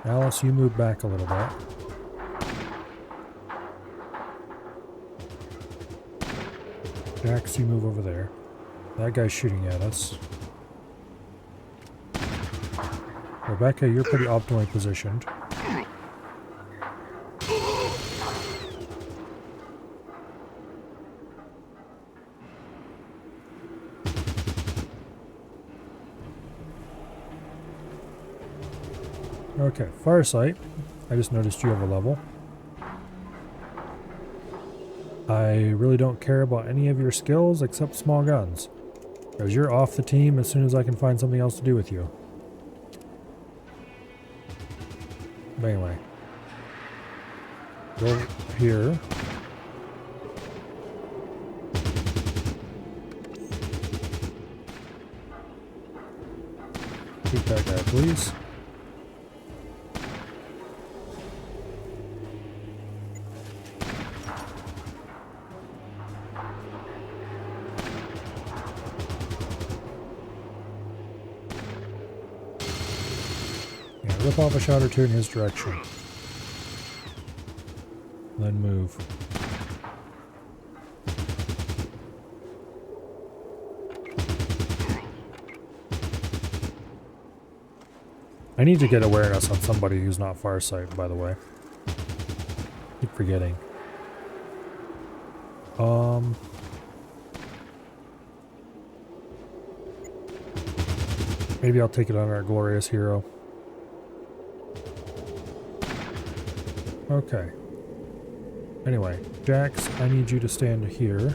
Alice, you move back a little bit. Jax, you move over there. That guy's shooting at us. Rebecca, you're pretty optimally positioned. Okay, Farsight. I just noticed you have a level. I really don't care about any of your skills except small guns. Because you're off the team as soon as I can find something else to do with you. But anyway. Go here. Shoot that guy, please. Rip off a shot or two in his direction. Then move. I need to get awareness on somebody who's not Farsight, by the way. Keep forgetting. Maybe I'll take it on our glorious hero. Okay. Anyway, Jax, I need you to stand here.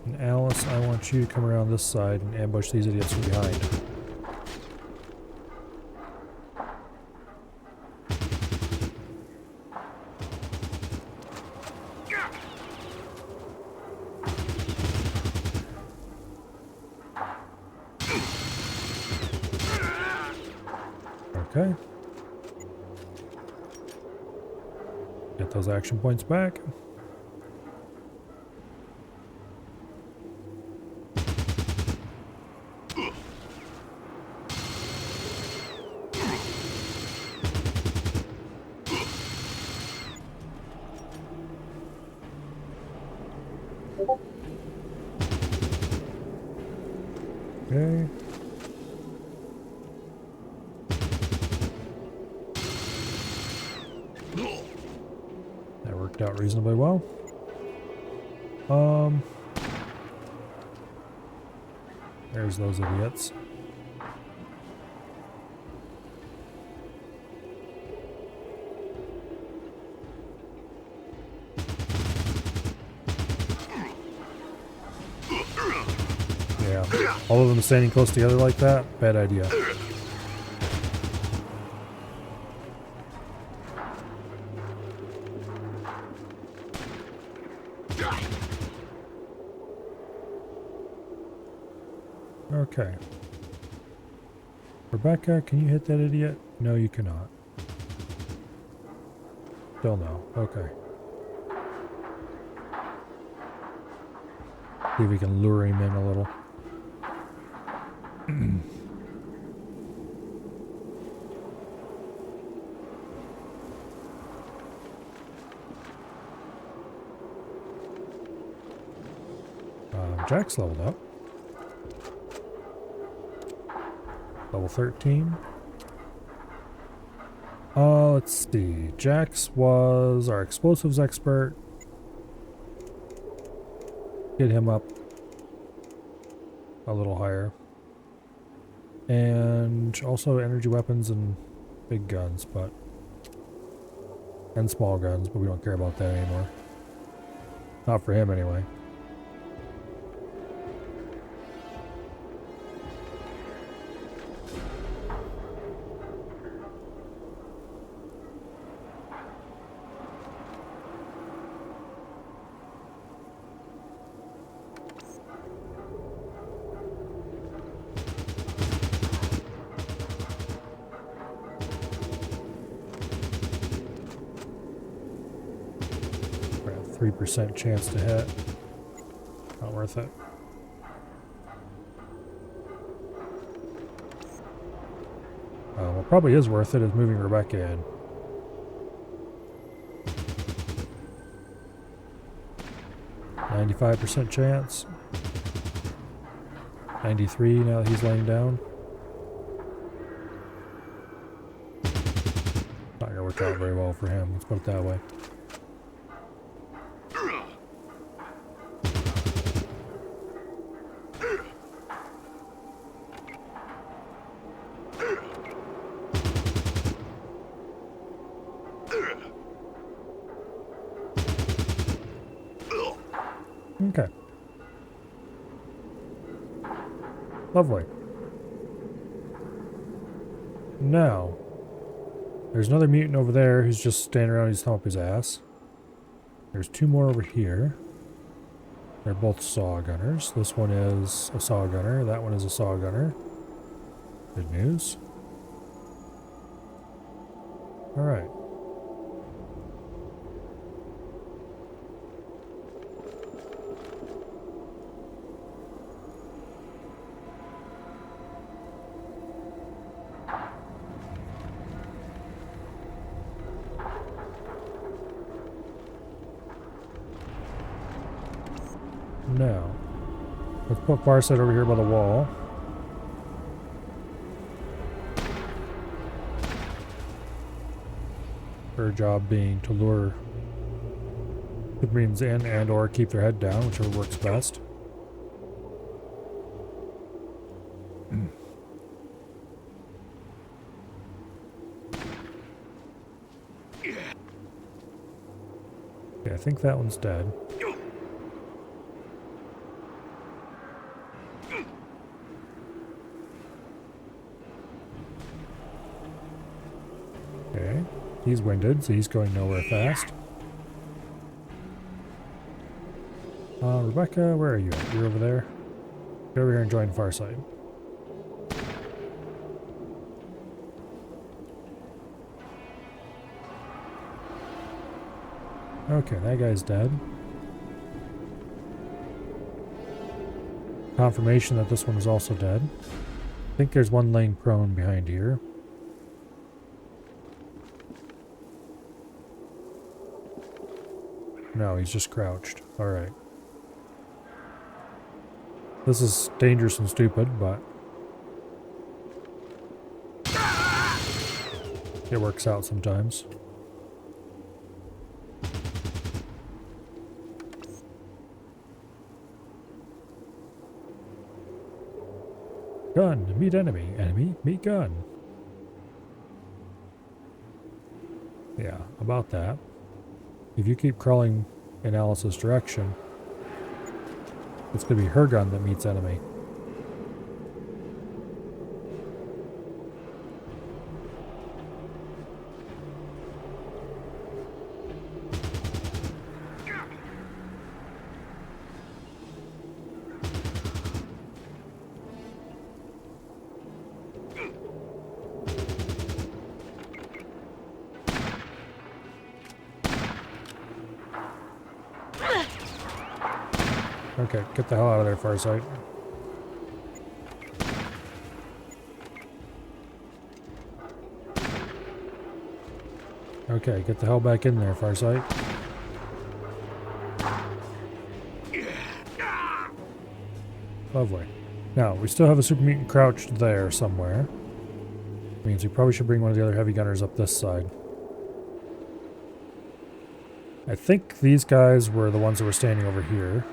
And Alice, I want you to come around this side and ambush these idiots from behind. Okay. Get those action points back. Okay. That worked out reasonably well. There's those idiots. Yeah, all of them standing close together like that, bad idea. Okay. Rebecca, can you hit that idiot? No, you cannot. Still no. Okay. See if we can lure him in a little. Jack's leveled up. Level 13. Let's see. Jax was our explosives expert. Get him up a little higher. And also energy weapons and big guns, but... and small guns, but we don't care about that anymore. Not for him anyway. We're at 3% chance to hit. Not worth it. What probably is worth it is moving Rebecca in. %95 chance. 93 now that he's laying down. Not gonna work out very well for him, let's put it that way. Okay. Lovely. Now, there's another mutant over there who's just standing around, he's thumping his ass. There's 2 more over here. They're both saw gunners. This one is a saw gunner, that one is a saw gunner. Good news. Alright. Now, let's put Farsight over here by the wall. Her job being to lure Marines in and or keep their head down, whichever works best. Okay, I think that one's dead. Okay, he's winded, so he's going nowhere fast. Rebecca, where are you at? You're over there? Get over here and join Farsight. Okay, that guy's dead. Confirmation that this one is also dead. I think there's one laying prone behind here. No, he's just crouched. Alright. This is dangerous and stupid, but it works out sometimes. Gun, meet enemy. Enemy, meet gun. Yeah, about that. If you keep crawling in Alice's direction, it's going to be her gun that meets enemy. Okay, get the hell out of there, Farsight. Okay, get the hell back in there, Farsight. Lovely. Now, we still have a super mutant crouched there somewhere. Means we probably should bring one of the other heavy gunners up this side. I think these guys were the ones that were standing over here.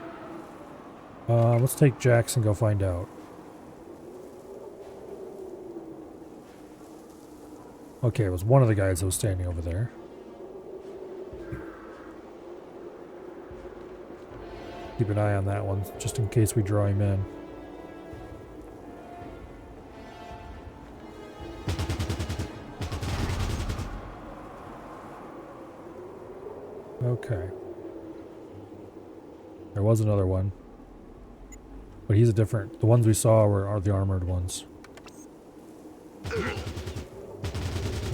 Let's take Jax and go find out. Okay, it was one of the guys that was standing over there. Keep an eye on that one, just in case we draw him in. Okay. There was another one. But he's a different... The ones we saw are the armored ones.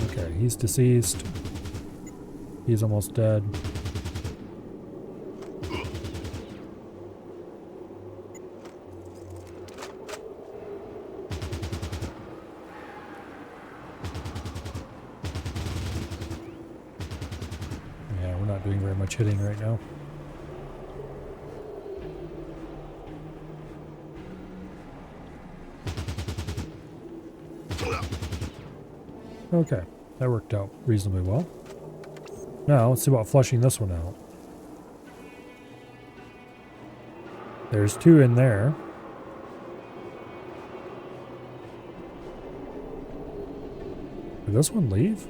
Okay, he's deceased. He's almost dead. doing very much hitting right now. Okay, that worked out reasonably well. Now, let's see about flushing this one out. There's 2 in there. Did this one leave?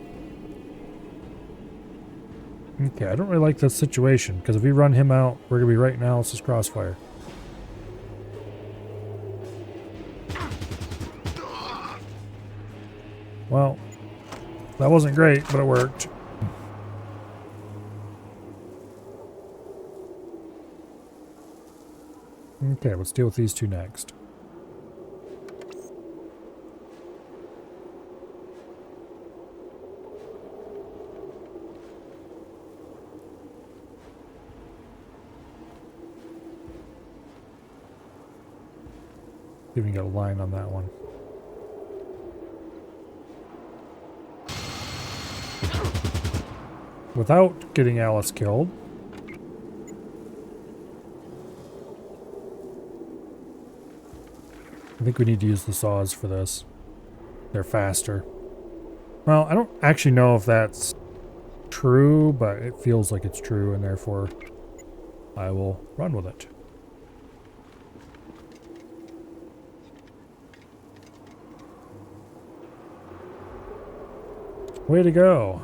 Okay, I don't really like this situation, because if we run him out, we're going to be right now, it's just crossfire. Well, that wasn't great, but it worked. Okay, let's deal with these 2 next. See if we can get a line on that one. Without getting Alice killed. I think we need to use the saws for this. They're faster. Well, I don't actually know if that's true, but it feels like it's true, and therefore I will run with it. Way to go.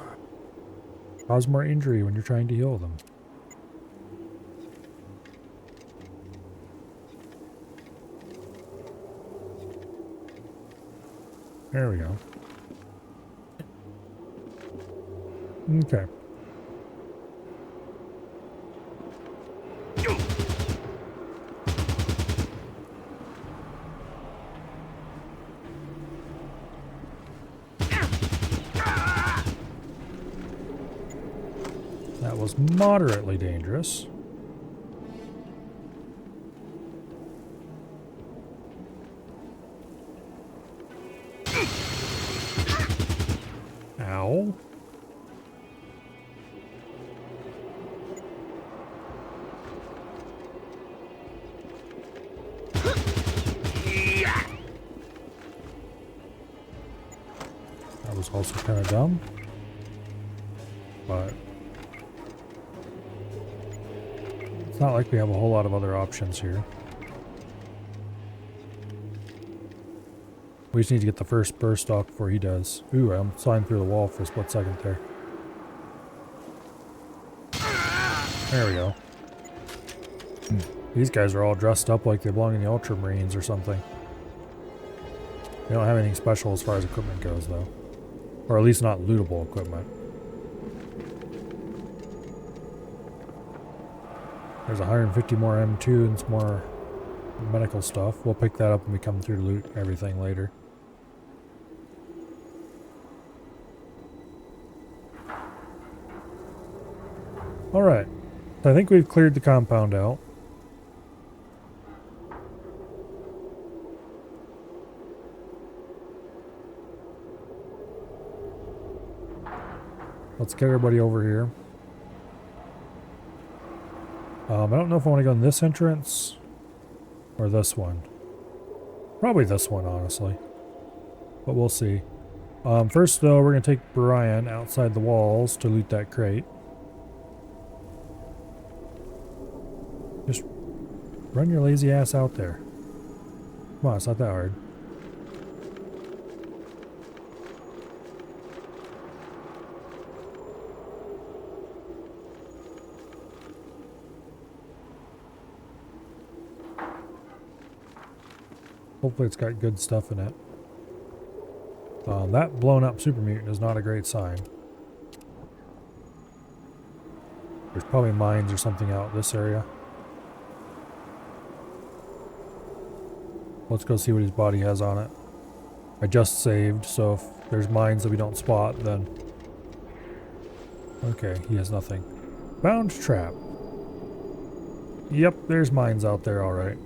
Cause more injury when you're trying to heal them. There we go. Okay. That was moderately dangerous. Ow. That was also kind of dumb. But it's not like we have a whole lot of other options here. We just need to get the first burst off before he does. Ooh, I'm sliding through the wall for a split second there. There we go. These guys are all dressed up like they belong in the Ultramarines or something. They don't have anything special as far as equipment goes, though. Or at least not lootable equipment. There's 150 more M2 and some more medical stuff. We'll pick that up when we come through to loot everything later. Alright, so I think we've cleared the compound out. Let's get everybody over here. I don't know if I want to go in this entrance or this one. Probably this one, honestly. But we'll see. First, though, we're going to take Brian outside the walls to loot that crate. Just run your lazy ass out there. Come on, it's not that hard. Hopefully it's got good stuff in it. That blown up super mutant is not a great sign. There's probably mines or something out this area. Let's go see what his body has on it. I just saved, so if there's mines that we don't spot, then... Okay, he has nothing. Bound trap. Yep, there's mines out there, alright.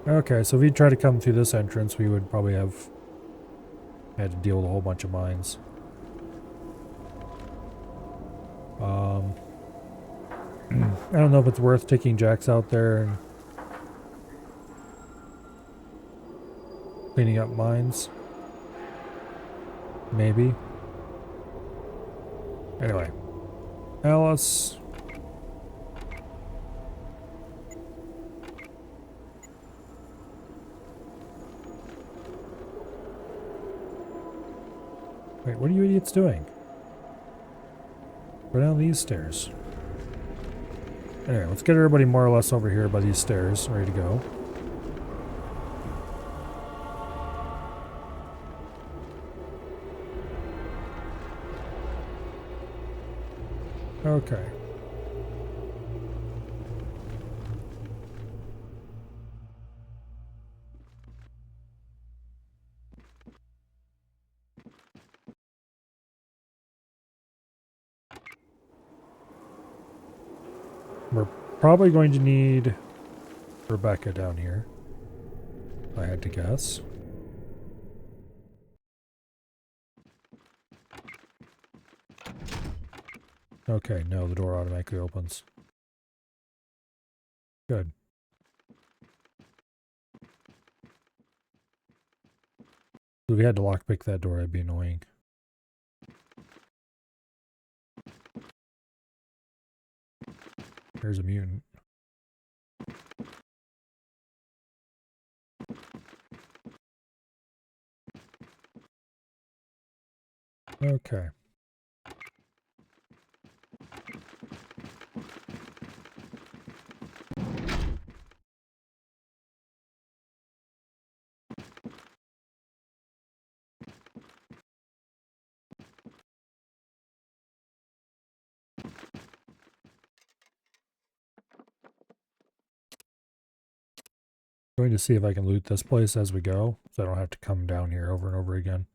Okay, so if we try to come through this entrance, we would probably have I had to deal with a whole bunch of mines. I don't know if it's worth taking Jax out there and cleaning up mines. Maybe. Anyway. Alice. Wait, what are you idiots doing? Go down these stairs. Anyway, let's get everybody more or less over here by these stairs, ready to go. Okay. We're probably going to need Rebecca down here, if I had to guess. Okay, no, the door automatically opens. Good. If we had to lockpick that door, that'd be annoying. There's a mutant. Okay. Going to see if I can loot this place as we go, so I don't have to come down here over and over again.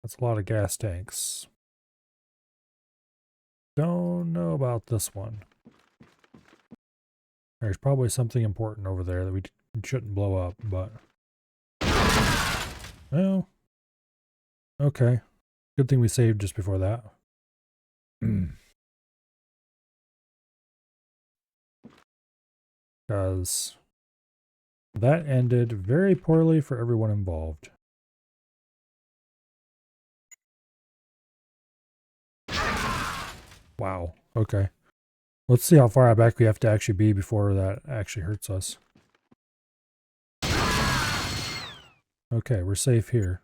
That's a lot of gas tanks. Don't know about this one. There's probably something important over there that we shouldn't blow up, but... Well... Okay. Good thing we saved just before that. Because... that ended very poorly for everyone involved. Wow. Okay. Let's see how far back we have to actually be before that actually hurts us. Okay, we're safe here.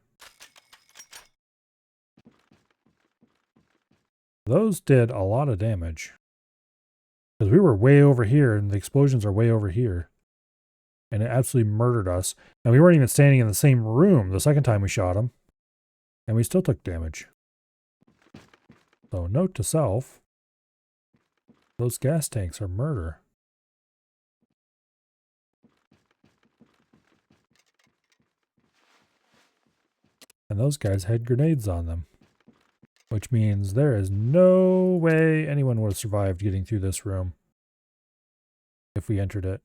Those did a lot of damage. Because we were way over here and the explosions are way over here. And it absolutely murdered us. And we weren't even standing in the same room the second time we shot them. And we still took damage. So note to self. Those gas tanks are murder. And those guys had grenades on them. Which means there is no way anyone would have survived getting through this room. If we entered it.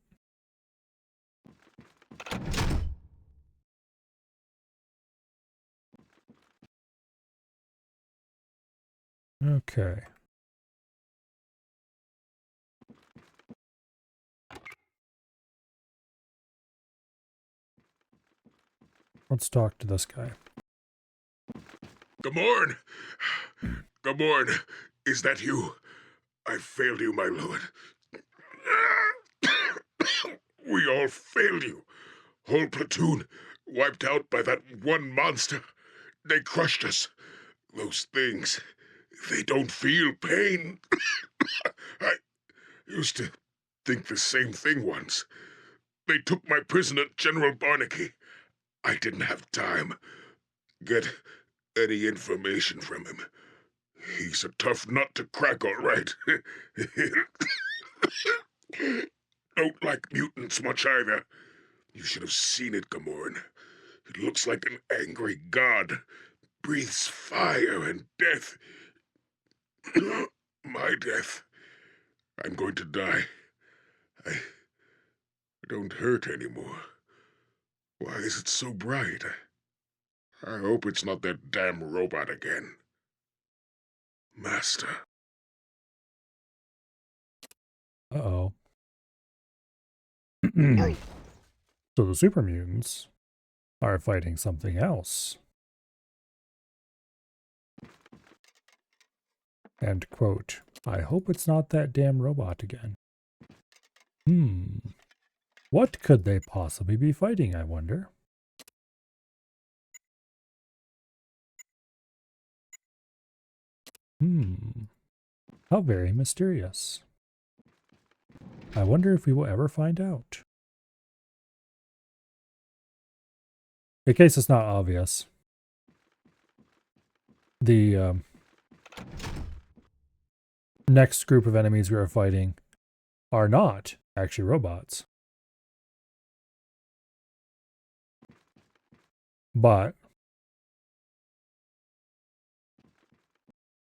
Okay. Let's talk to this guy. Gamorn! Gamorn, is that you? I failed you, my lord. We all failed you. Whole platoon wiped out by that one monster. They crushed us. Those things, they don't feel pain. I used to think the same thing once. They took my prisoner, General Barnaky. I didn't have time. Get any information from him. He's a tough nut to crack, all right. Don't like mutants much either. You should have seen it, Gamorn. It looks like an angry god. breathes fire and death. My death. I'm going to die. I don't hurt anymore. Why is it so bright? I hope it's not that damn robot again. Master. Uh-oh. So the super mutants are fighting something else. End quote. I hope it's not that damn robot again. What could they possibly be fighting, I wonder? How very mysterious. I wonder if we will ever find out. In case it's not obvious, the next group of enemies we are fighting are not actually robots. But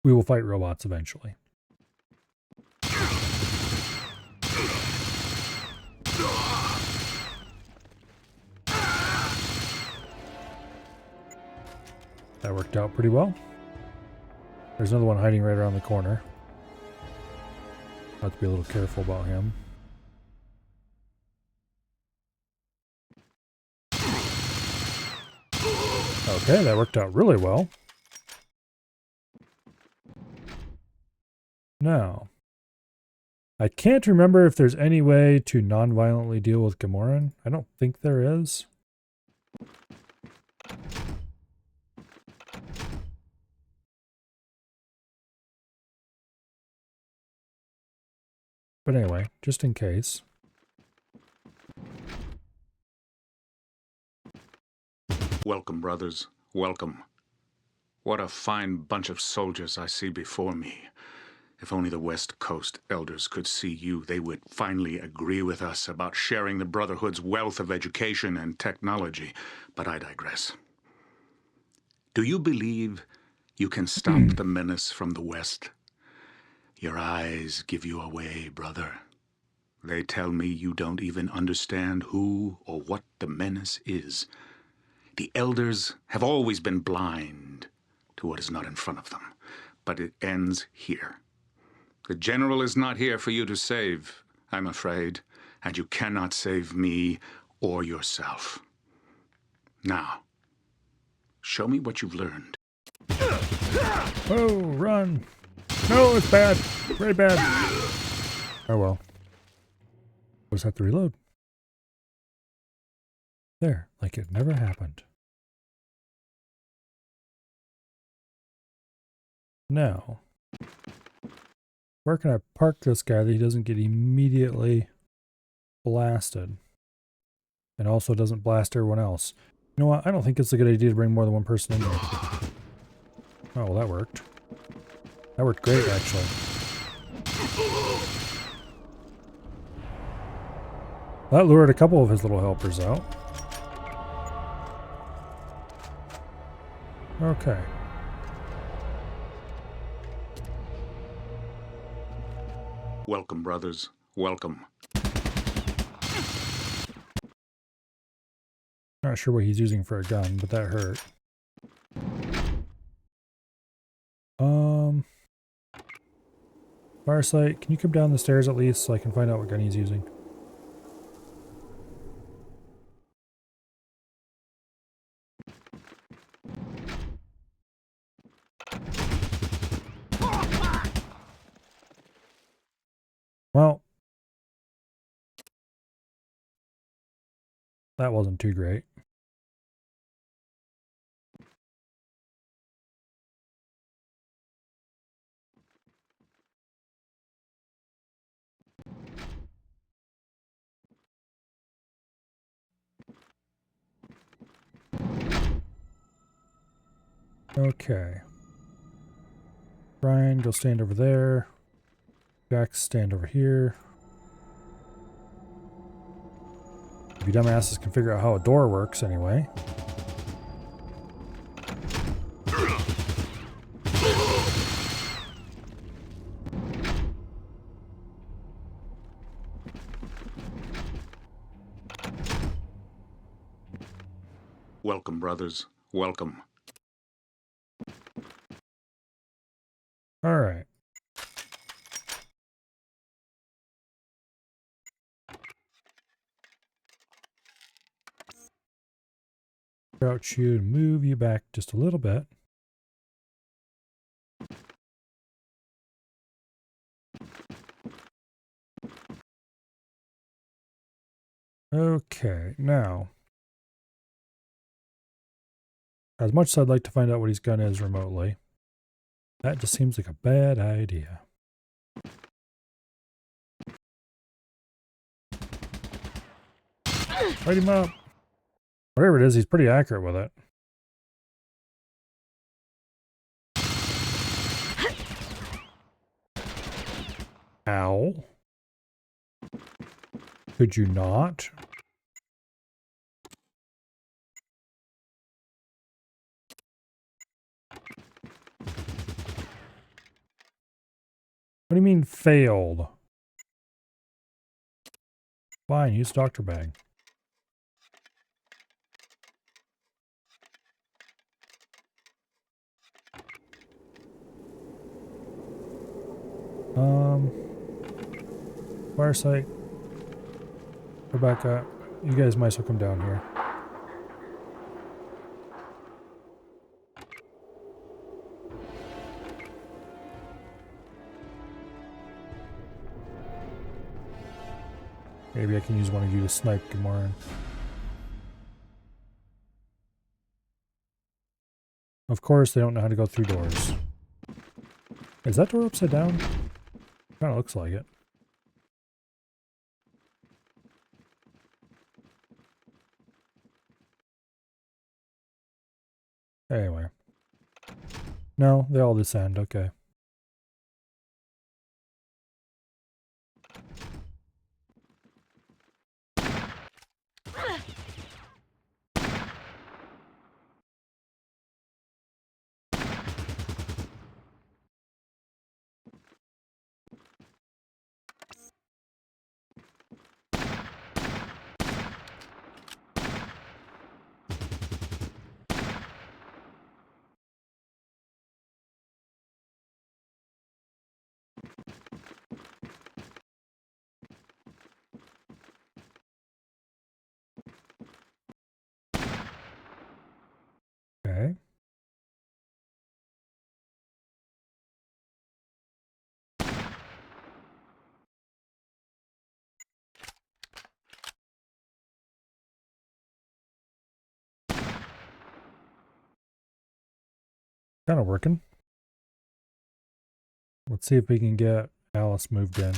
we will fight robots eventually. That worked out pretty well. There's another one hiding right around the corner. Have to be a little careful about him. Okay, that worked out really well. Now, I can't remember if there's any way to non-violently deal with Gamoran. I don't think there is. But anyway, just in case. Welcome, brothers. Welcome. What a fine bunch of soldiers I see before me. If only the West Coast elders could see you, they would finally agree with us about sharing the Brotherhood's wealth of education and technology. But I digress. Do you believe you can stop the menace from the West? Your eyes give you away, brother. They tell me you don't even understand who or what the menace is. The elders have always been blind to what is not in front of them, but it ends here. The general is not here for you to save, I'm afraid, and you cannot save me or yourself. Now, show me what you've learned. Oh, run. No, it's bad. Very bad. Oh well. We'll just have to reload. There, like it never happened. Now, where can I park this guy that he doesn't get immediately blasted? And also doesn't blast everyone else. You know what? I don't think it's a good idea to bring more than one person in here. Oh, well, that worked. That worked great, actually. That lured a couple of his little helpers out. Okay. Welcome, brothers. Welcome. Not sure what he's using for a gun, but that hurt. Firesight, can you come down the stairs at least so I can find out what gun he's using? Well, that wasn't too great. Okay. Brian, go stand over there. Jax, stand over here. If you dumbasses can figure out how a door works anyway. Welcome, brothers. Welcome. All right. Crouch you and move you back just a little bit. Okay, now, as much as I'd like to find out what his gun is remotely, that just seems like a bad idea. Light him up. Whatever it is, he's pretty accurate with it. Ow. Could you not? What do you mean failed? Fine, use doctor bag. Fire site. Rebecca, you guys might as well come down here. Maybe I can use one of you to snipe Gamoran. Of course, they don't know how to go through doors. Is that door upside down? Kind of looks like it. Anyway. No, they all descend. Okay. Okay. Kind of working. Let's see if we can get Alice moved in.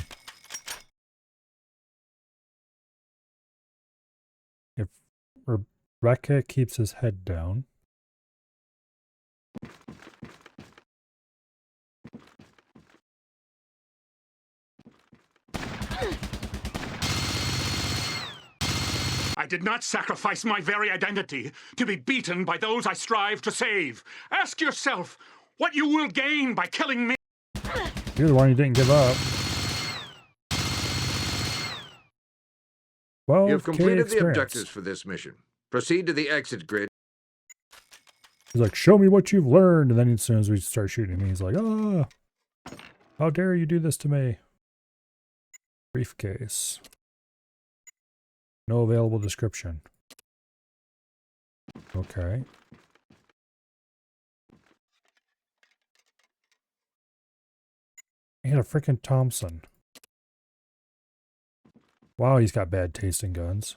If Rebecca keeps his head down. I did not sacrifice my very identity to be beaten by those I strive to save. Ask yourself what you will gain by killing me. You're the one who didn't give up. Well, You've completed the objectives for this mission. Proceed to the exit grid. He's like, show me what you've learned. And then as soon as we start shooting him, he's like, ah, how dare you do this to me? Briefcase. No available description. Okay. He had a freaking Thompson. Wow, he's got bad taste in guns.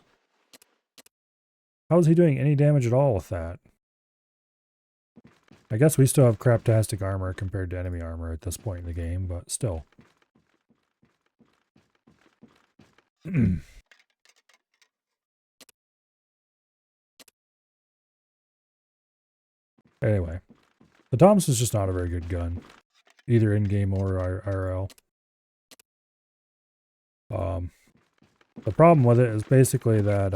How is he doing any damage at all with that? I guess we still have craptastic armor compared to enemy armor at this point in the game, but still. Anyway, the Thompson's just not a very good gun, either in-game or IRL. The problem with it is basically that,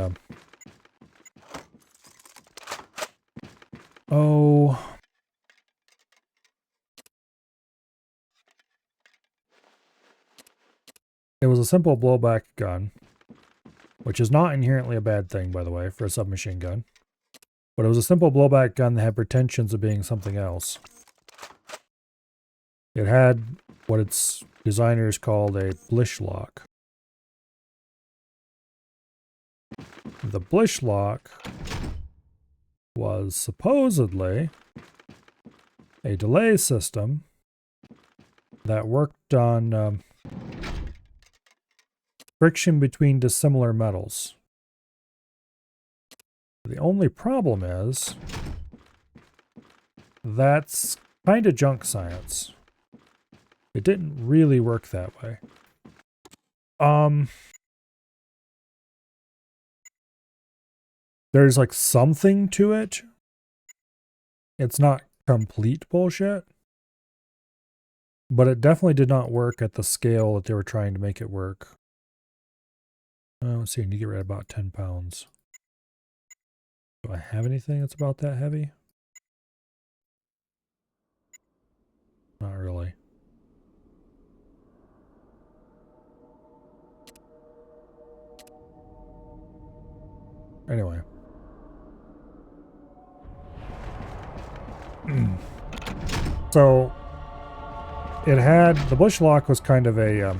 it was a simple blowback gun, which is not inherently a bad thing, by the way, for a submachine gun. But it was a simple blowback gun that had pretensions of being something else. It had what its designers called a blish lock. The blish lock was supposedly a delay system that worked on friction between dissimilar metals. The only problem is that's kind of junk science. It didn't really work that way. There's like something to it. It's not complete bullshit. But it definitely did not work at the scale that they were trying to make it work. Let's see, I need to get rid of about 10 pounds. Do I have anything that's about that heavy? Not really. Anyway. So, it had, the bush lock was kind of a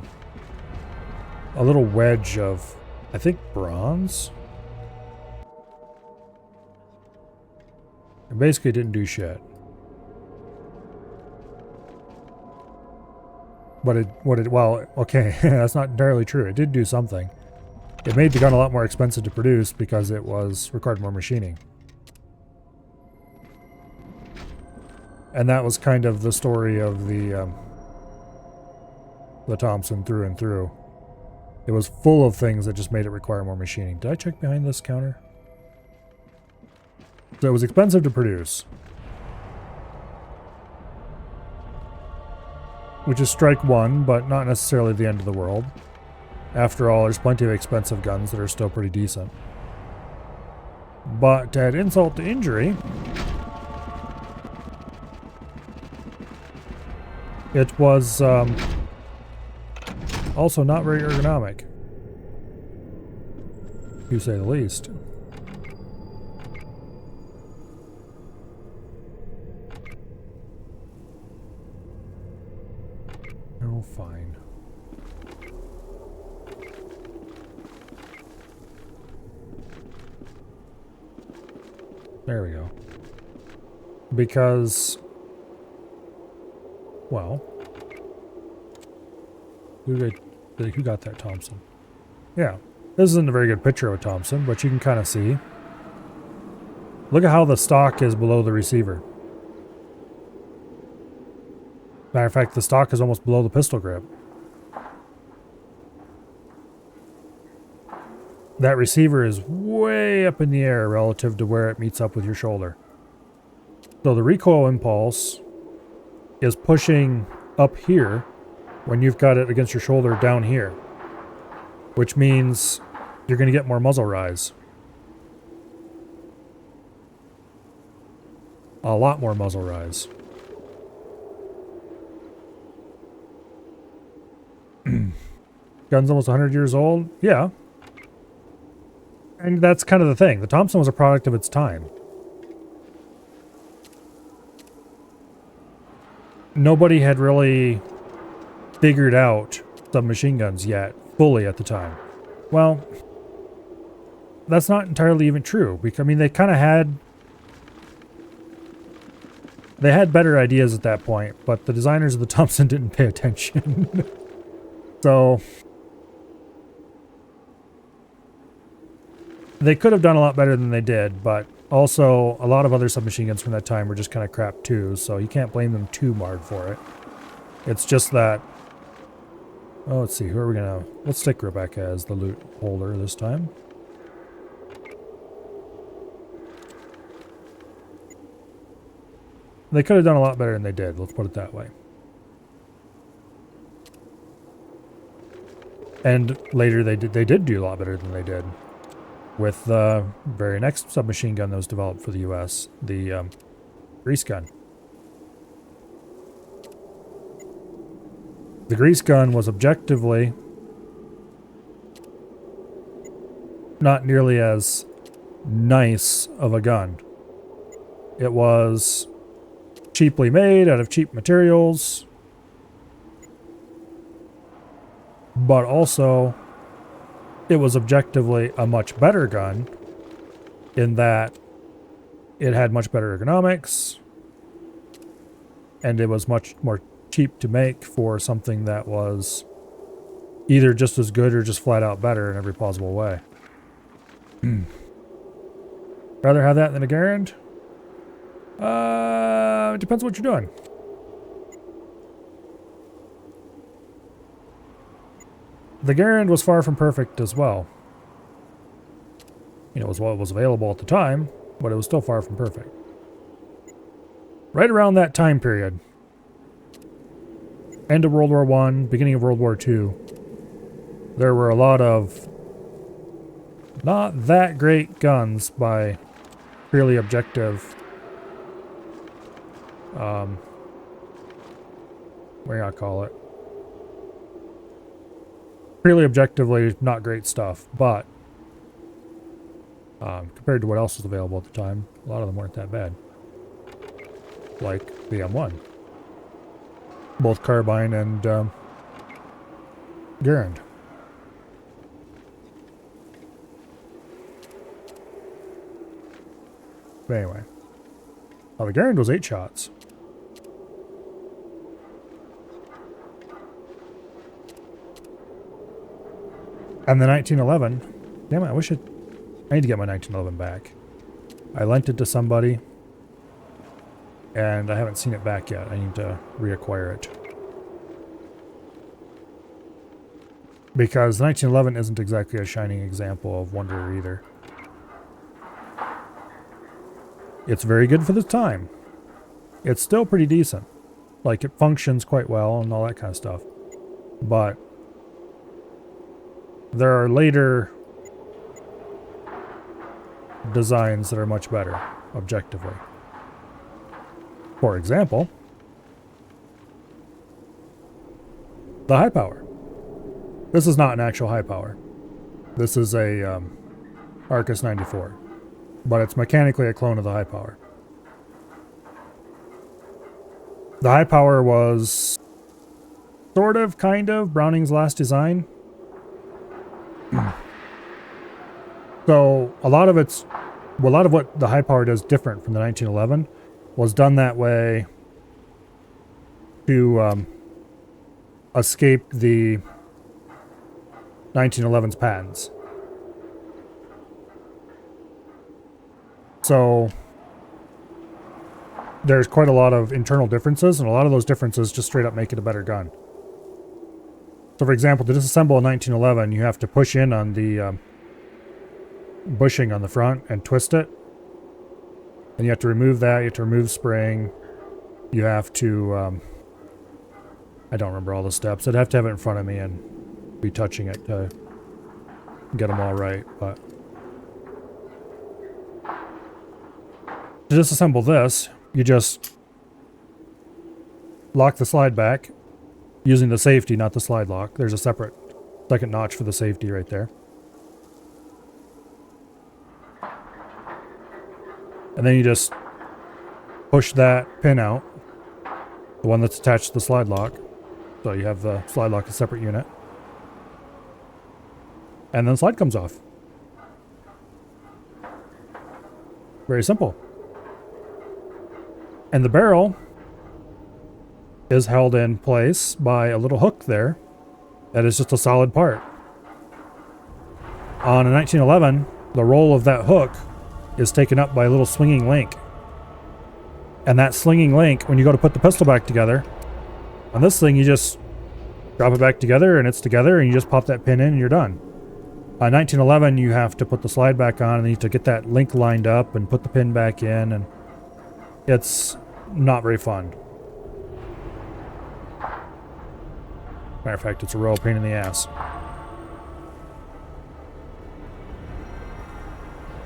little wedge of, I think, bronze. It basically didn't do shit. But well, okay, that's not entirely true. It did do something. It made the gun a lot more expensive to produce because it required more machining. And that was kind of the story of the Thompson through and through. It was full of things that just made it require more machining. Did I check behind this counter? So it was expensive to produce. Which is strike one, but not necessarily the end of the world. After all, there's plenty of expensive guns that are still pretty decent. But to add insult to injury, it was also not very ergonomic, to say the least. Oh, fine. There we go. Because, well, who got that Thompson? Yeah, this isn't a very good picture of a Thompson, but you can kind of see. Look at how the stock is below the receiver. Matter of fact, the stock is almost below the pistol grip. That receiver is way up in the air relative to where it meets up with your shoulder. So the recoil impulse is pushing up here when you've got it against your shoulder down here, which means you're going to get more muzzle rise. A lot more muzzle rise. Gun's almost 100 years old? Yeah. And that's kind of the thing. The Thompson was a product of its time. Nobody had really figured out submachine guns yet, fully at the time. Well, that's not entirely even true. Because, I mean, they kind of had... They had better ideas at that point, but the designers of the Thompson didn't pay attention. So... They could have done a lot better than they did, but also a lot of other submachine guns from that time were just kind of crap too, so you can't blame them too hard for it. It's just that... Oh, let's see, who are we gonna... Let's take Rebecca as the loot holder this time. They could have done a lot better than they did, let's put it that way. And later they did do a lot better than they did. With the very next submachine gun that was developed for the US, the grease gun. The grease gun was objectively not nearly as nice of a gun It was cheaply made out of cheap materials, but also it was objectively a much better gun in that it had much better ergonomics and it was much more cheap to make for something that was either just as good or just flat out better in every possible way. Rather have that than a Garand? It depends what you're doing. The Garand was far from perfect as well. You know, it was what was available at the time, but it was still far from perfect. Right around that time period, end of World War I, beginning of World War II, there were a lot of not that great guns by purely objective, what do you call it? Purely objectively not great stuff, but compared to what else was available at the time, a lot of them weren't that bad. Like the M1. Both carbine and Garand. But anyway. The Garand was 8 shots. And the 1911, damn it, I need to get my 1911 back. I lent it to somebody, and I haven't seen it back yet. I need to reacquire it. Because the 1911 isn't exactly a shining example of wonder either. It's very good for the time. It's still pretty decent. Like, it functions quite well and all that kind of stuff. But there are later designs that are much better, objectively. For example, the high power. This is not an actual high power. This is a Arcus 94. But it's mechanically a clone of the high power. The high power was sort of, kind of, Browning's last design. So a lot of what the high power does different from the 1911 was done that way to escape the 1911's patents. So there's quite a lot of internal differences, and a lot of those differences just straight up make it a better gun. So for example, to disassemble a 1911, you have to push in on the bushing on the front and twist it. And you have to remove that, you have to remove spring. You have to, I don't remember all the steps. I'd have to have it in front of me and be touching it to get them all right, but to disassemble this, you just lock the slide back using the safety, not the slide lock. There's a separate second notch for the safety right there. And then you just push that pin out, the one that's attached to the slide lock. So you have the slide lock a separate unit. And then the slide comes off. Very simple. And the barrel is held in place by a little hook there that is just a solid part. On a 1911, the roll of that hook is taken up by a little swinging link. And that swinging link, when you go to put the pistol back together, on this thing you just drop it back together and it's together and you just pop that pin in and you're done. On 1911, you have to put the slide back on and you need to get that link lined up and put the pin back in, and it's not very fun. Matter of fact, it's a real pain in the ass.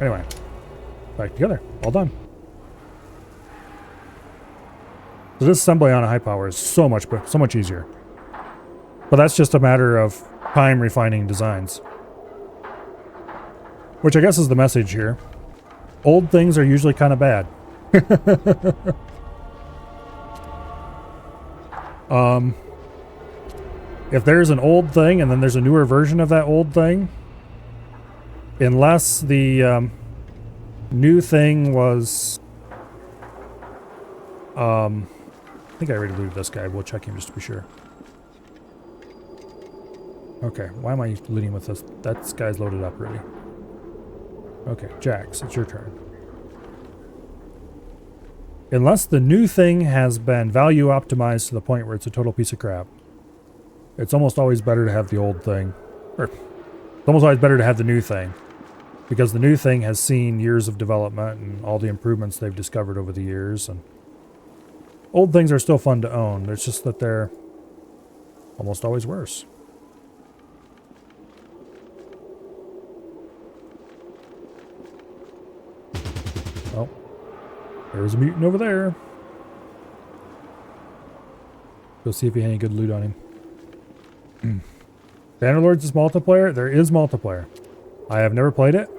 Anyway, back together. All done. So this assembly on a high power is so much easier. But that's just a matter of time refining designs. Which I guess is the message here. Old things are usually kind of bad. If there's an old thing and then there's a newer version of that old thing, unless the new thing was... I think I already looted this guy. We'll check him just to be sure. Okay, why am I looting with this? That guy's loaded up already. Okay, Jax, it's your turn. Unless the new thing has been value optimized to the point where it's a total piece of crap, it's almost always better to have the old thing. Or, it's almost always better to have the new thing. Because the new thing has seen years of development and all the improvements they've discovered over the years. And old things are still fun to own. It's just that they're almost always worse. Oh. There's a mutant over there. Go see if he had any good loot on him. Bannerlords is multiplayer? There is multiplayer. I have never played it,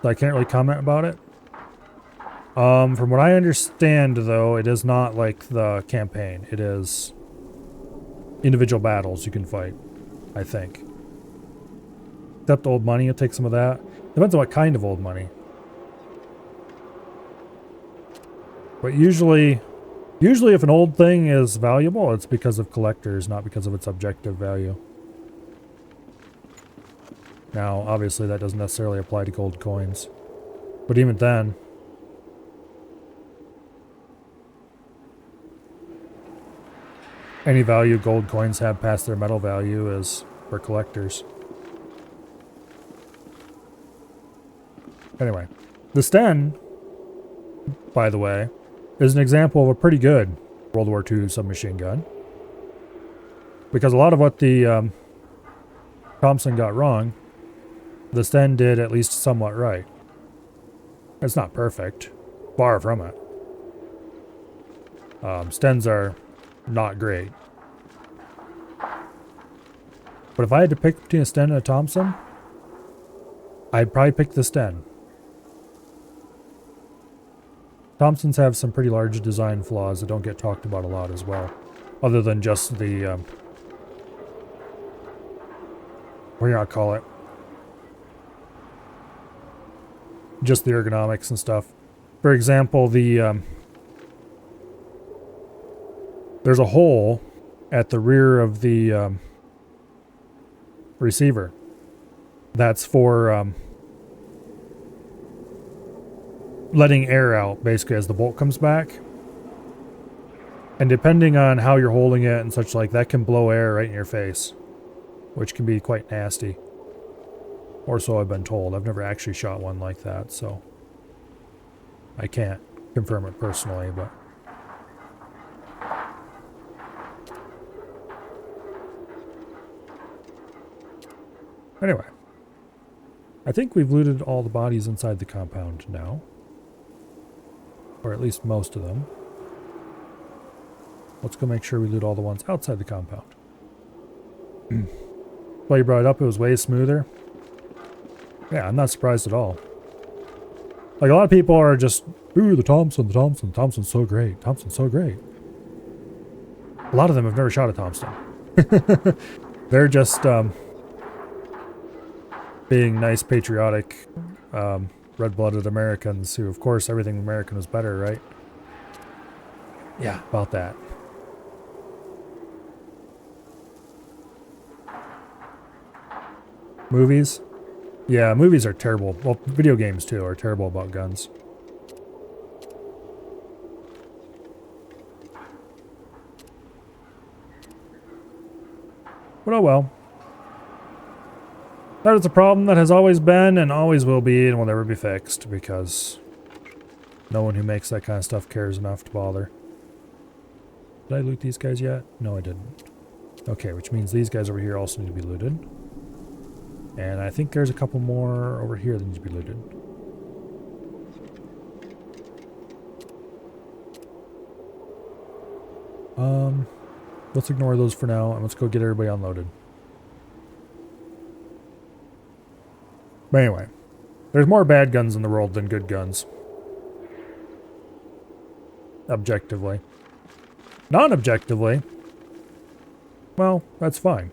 so I can't really comment about it. From what I understand, though, it is not like the campaign. It is individual battles you can fight, I think. Except old money, you'll take some of that. Depends on what kind of old money. But usually if an old thing is valuable, it's because of collectors, not because of its objective value. Now, obviously, that doesn't necessarily apply to gold coins. But even then, any value gold coins have past their metal value is for collectors. Anyway, the Sten, by the way, is an example of a pretty good World War II submachine gun. Because a lot of what the Thompson got wrong, the Sten did at least somewhat right. It's not perfect. Far from it. Stens are not great. But if I had to pick between a Sten and a Thompson, I'd probably pick the Sten. Thompsons have some pretty large design flaws that don't get talked about a lot as well. Other than just the, what do you call it? Just the ergonomics and stuff. For example, the, there's a hole at the rear of the, receiver. That's for, letting air out, basically, as the bolt comes back. And depending on how you're holding it and such like, that can blow air right in your face, which can be quite nasty. Or so I've been told. I've never actually shot one like that, so I can't confirm it personally, but... Anyway. I think we've looted all the bodies inside the compound now. Or at least most of them. Let's go make sure we loot all the ones outside the compound. Well, you brought it up, it was way smoother. Yeah, I'm not surprised at all. Like, a lot of people are just, ooh, the Thompson's so great. Thompson's so great. A lot of them have never shot a Thompson. They're just, being nice, patriotic, red-blooded Americans who, of course, everything American is better, right? Yeah, about that. Movies? Yeah, movies are terrible. Well, video games, too, are terrible about guns. But oh well. That is a problem that has always been and always will be and will never be fixed because no one who makes that kind of stuff cares enough to bother. Did I loot these guys yet? No, I didn't. Okay, which means these guys over here also need to be looted. And I think there's a couple more over here that need to be looted. Let's ignore those for now and let's go get everybody unloaded. But anyway, there's more bad guns in the world than good guns. objectively. Non-objectively, well, that's fine.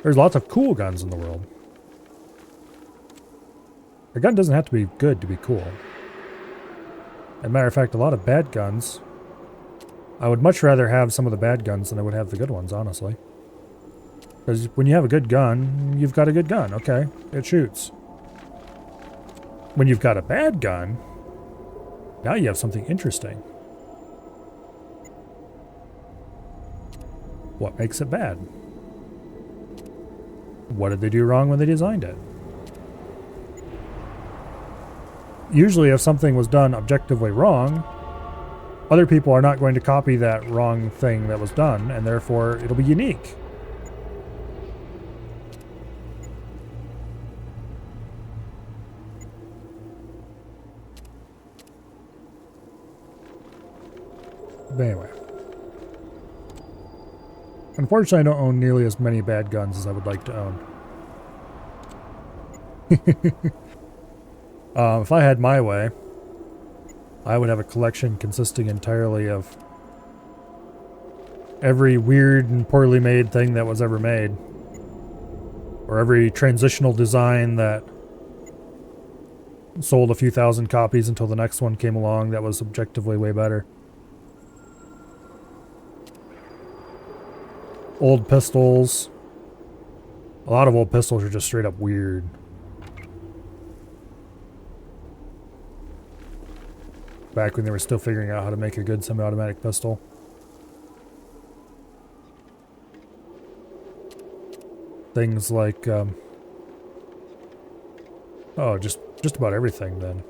There's lots of cool guns in the world. A gun doesn't have to be good to be cool. As a matter of fact, a lot of bad guns, I would much rather have some of the bad guns than I would have the good ones, honestly. Because when you have a good gun, you've got a good gun, okay? It shoots. When you've got a bad gun, now you have something interesting. What makes it bad? What did they do wrong when they designed it? Usually if something was done objectively wrong, other people are not going to copy that wrong thing that was done, and therefore it'll be unique. But anyway. Unfortunately, I don't own nearly as many bad guns as I would like to own. If I had my way, I would have a collection consisting entirely of every weird and poorly made thing that was ever made. Or every transitional design that sold a few thousand copies until the next one came along that was objectively way better. Old pistols. A lot of old pistols are just straight up weird. Back when they were still figuring out how to make a good semi-automatic pistol. Things like, oh, just about everything then.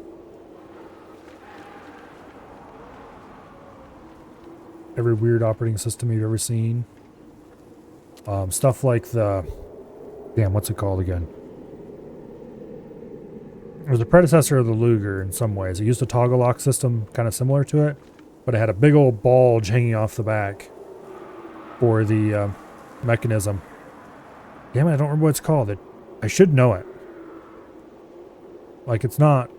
Every weird operating system you've ever seen. Stuff like the... Damn, what's it called again? It was a predecessor of the Luger in some ways. It used a toggle lock system kind of similar to it, but it had a big old bulge hanging off the back for the mechanism. Damn it, I don't remember what it's called. I should know it. Like, it's not...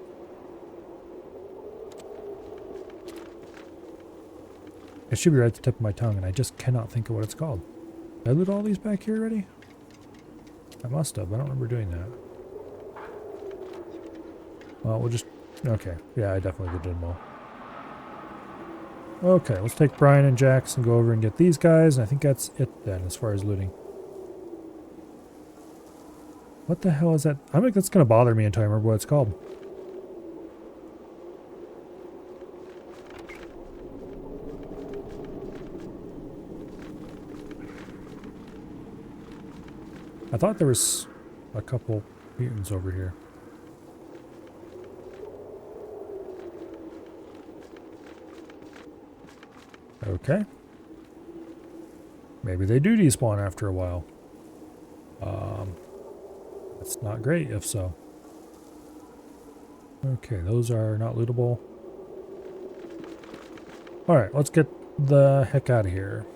It should be right at the tip of my tongue, and I just cannot think of what it's called. Did I loot all these back here already? I must have. I don't remember doing that. Well, we'll just... Okay. Yeah, I definitely did them all. Okay, let's take Brian and Jax and go over and get these guys. And I think that's it then, as far as looting. What the hell is that? I think that's going to bother me until I remember what it's called. I thought there was a couple mutants over here. Okay. Maybe they do despawn after a while. That's not great if so. Okay, those are not lootable. Alright, let's get the heck out of here.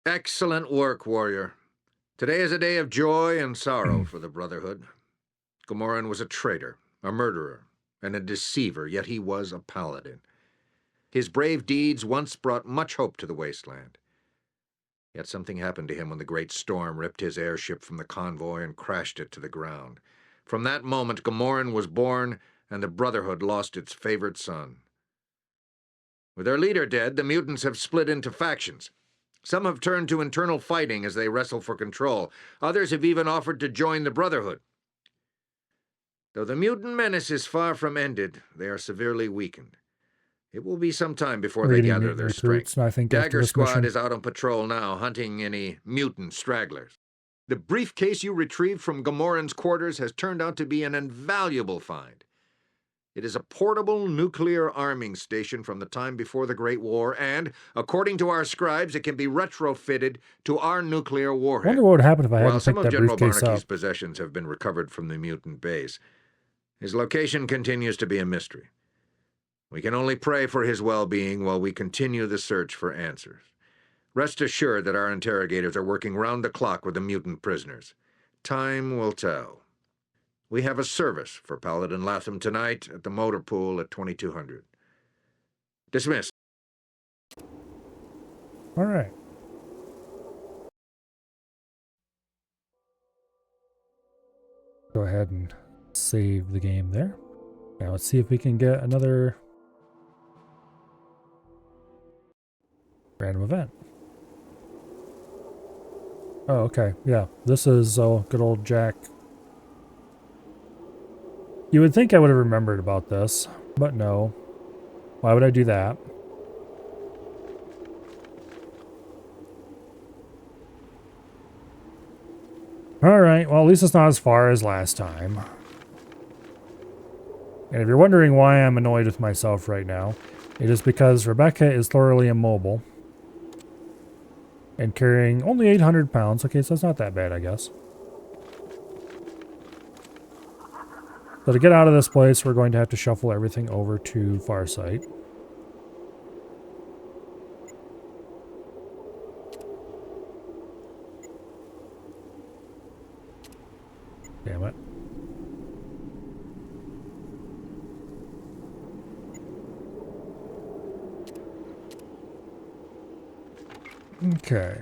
Excellent work, warrior. Today is a day of joy and sorrow for the Brotherhood. Gamoran was a traitor, a murderer, and a deceiver, yet he was a paladin. His brave deeds once brought much hope to the wasteland. Yet something happened to him when the great storm ripped his airship from the convoy and crashed it to the ground. From that moment, Gamoran was born, and the Brotherhood lost its favorite son. With their leader dead, the mutants have split into factions. Some have turned to internal fighting as they wrestle for control. Others have even offered to join the Brotherhood. Though the mutant menace is far from ended, they are severely weakened. It will be some time before they gather their strength. I think Dagger Squad is out on patrol now, hunting any mutant stragglers. The briefcase you retrieved from Gamoran's quarters has turned out to be an invaluable find. It is a portable nuclear arming station from the time before the Great War, and, according to our scribes, it can be retrofitted to our nuclear warhead. I wonder what would happen if I hadn't While some picked of that General briefcase Barnaky's up. possessions have been recovered from the mutant base, his location continues to be a mystery. We can only pray for his well-being while we continue the search for answers. Rest assured that our interrogators are working round the clock with the mutant prisoners. Time will tell. We have a service for Paladin Latham tonight at the motor pool at 2200. Dismissed. All right. Go ahead and save the game there. Now let's see if we can get another random event. Oh, okay. Yeah, this is good old Jack. You would think I would have remembered about this, but no. Why would I do that? Alright, well at least it's not as far as last time. And if you're wondering why I'm annoyed with myself right now, it is because Rebecca is thoroughly immobile. And carrying only 800 pounds. Okay, so it's not that bad, I guess. So to get out of this place, we're going to have to shuffle everything over to Farsight. Damn it. Okay.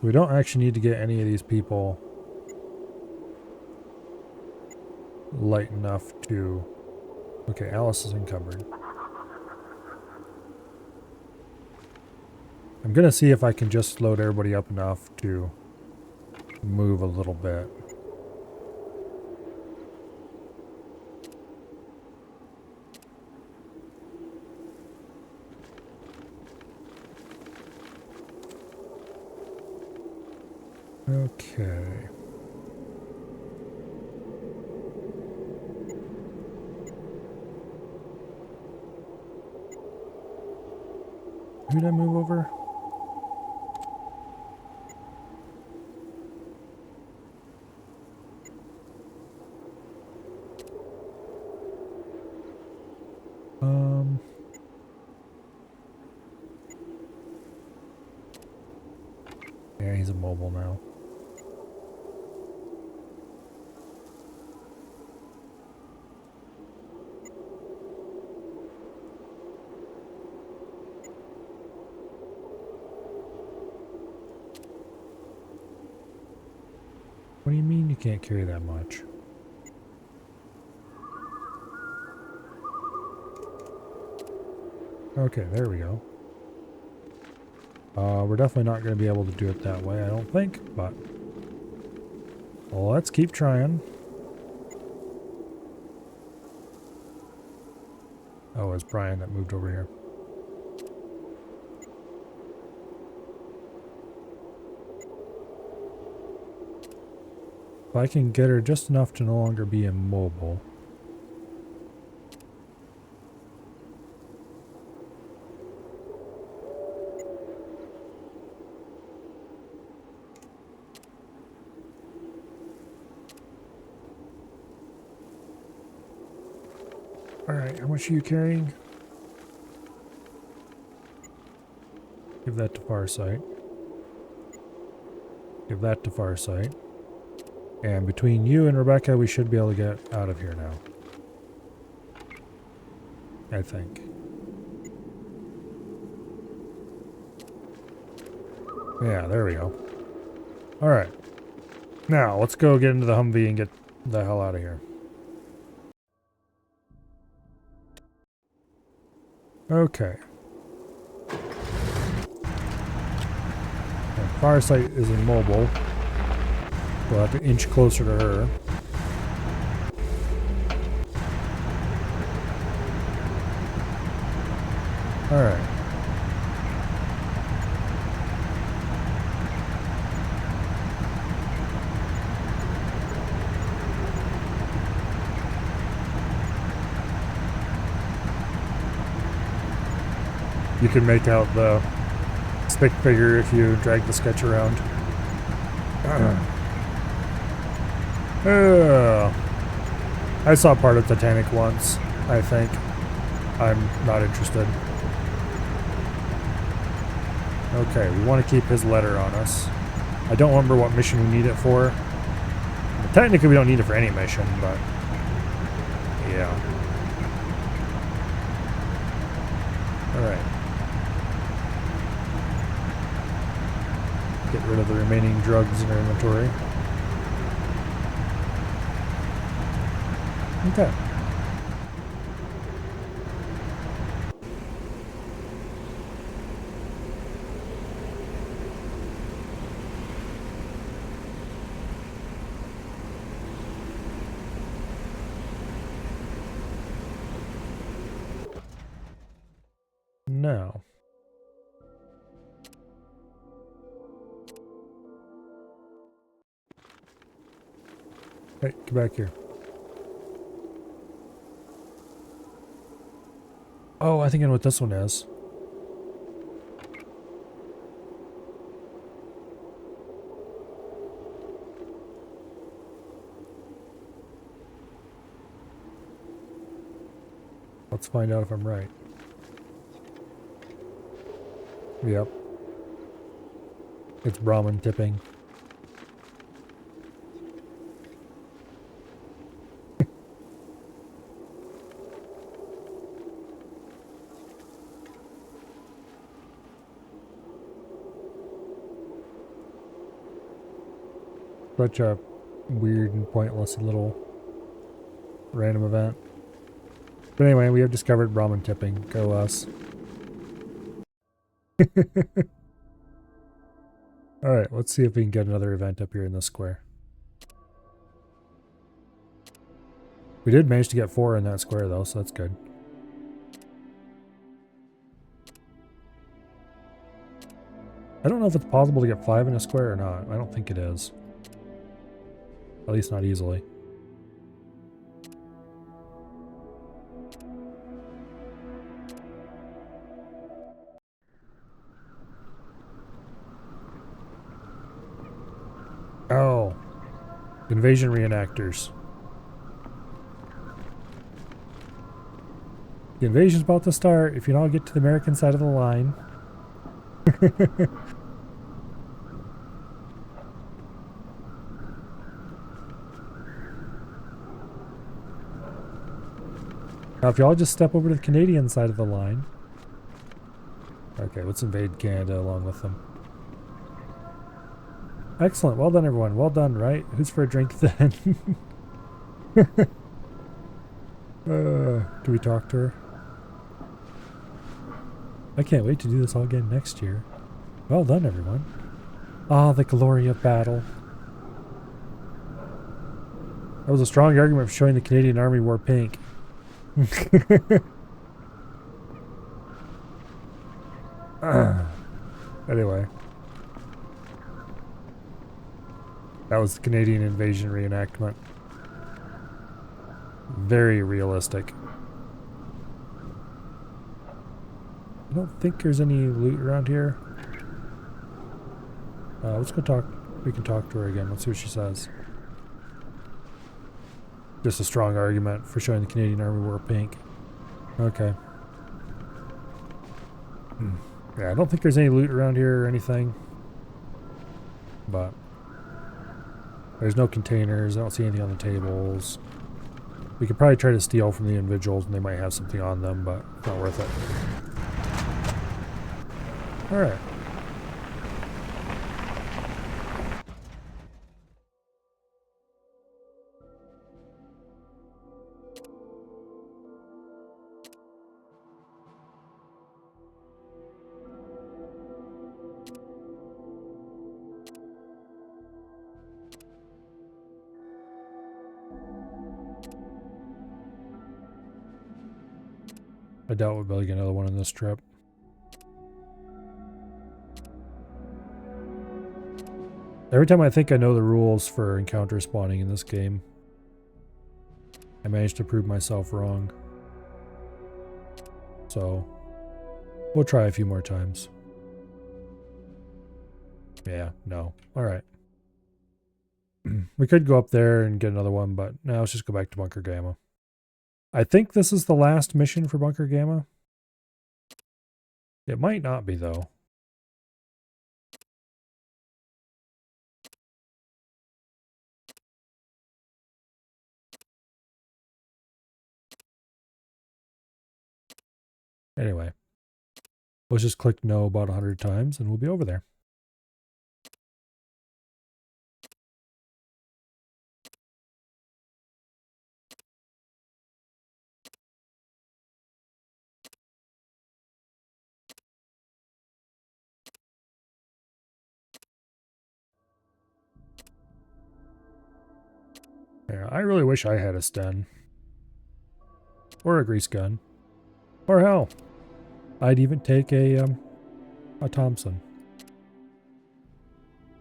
We don't actually need to get any of these people light enough to... Okay, Alice is encumbered. I'm gonna see if I can just load everybody up enough to move a little bit. Okay. Who did I move over? Yeah, he's immobile now. What do you mean you can't carry that much? Okay, there we go. We're definitely not going to be able to do it that way, I don't think, but... Well, let's keep trying. Oh, it's Brian that moved over here. If I can get her just enough to no longer be immobile. Alright, how much are you carrying? Give that to Farsight. Give that to Farsight. And between you and Rebecca, we should be able to get out of here now. I think. Yeah, there we go. Alright. Now, let's go get into the Humvee and get the hell out of here. Okay. Farsight is immobile. We'll have to inch closer to her. Alright. You can make out the stick figure if you drag the sketch around. I saw part of Titanic once, I think. I'm not interested. Okay, we want to keep his letter on us. I don't remember what mission we need it for. Well, technically, we don't need it for any mission, but yeah. Alright. Get rid of the remaining drugs in our inventory. Okay. Now. Hey, get back here. Oh, I think I know what this one is. Let's find out if I'm right. Yep. It's Brahmin tipping. Such a weird and pointless little random event. But anyway, we have discovered Brahmin tipping. Go us. Alright, let's see if we can get another event up here in this square. We did manage to get 4 in that square though, so that's good. I don't know if it's possible to get 5 in a square or not. I don't think it is. At least not easily. Oh. Invasion reenactors. The invasion's about to start. If you don't get to the American side of the line. Now, if y'all just step over to the Canadian side of the line. Okay, let's invade Canada along with them. Excellent. Well done, everyone. Well done, right? Who's for a drink then? Do we talk to her? I can't wait to do this all again next year. Well done, everyone. Ah, the glory of battle. That was a strong argument for showing the Canadian Army wore pink. Anyway. That was the Canadian invasion reenactment. Very realistic. I don't think there's any loot around here. Let's go talk. We can talk to her again. Let's see what she says. Just a strong argument for showing the Canadian Army wore pink. Okay. Yeah, I don't think there's any loot around here or anything. But there's no containers. I don't see anything on the tables. We could probably try to steal from the individuals and they might have something on them, but it's not worth it. Alright. I doubt we'll be able to get another one on this trip. Every time I think I know the rules for encounter spawning in this game, I manage to prove myself wrong. So, we'll try a few more times. Yeah, no. Alright. We could go up there and get another one, but now let's just go back to Bunker Gamma. I think this is the last mission for Bunker Gamma. It might not be, though. Anyway, let's just click no about 100 times and we'll be over there. Yeah, I really wish I had a Sten. Or a grease gun. Or hell, I'd even take a Thompson.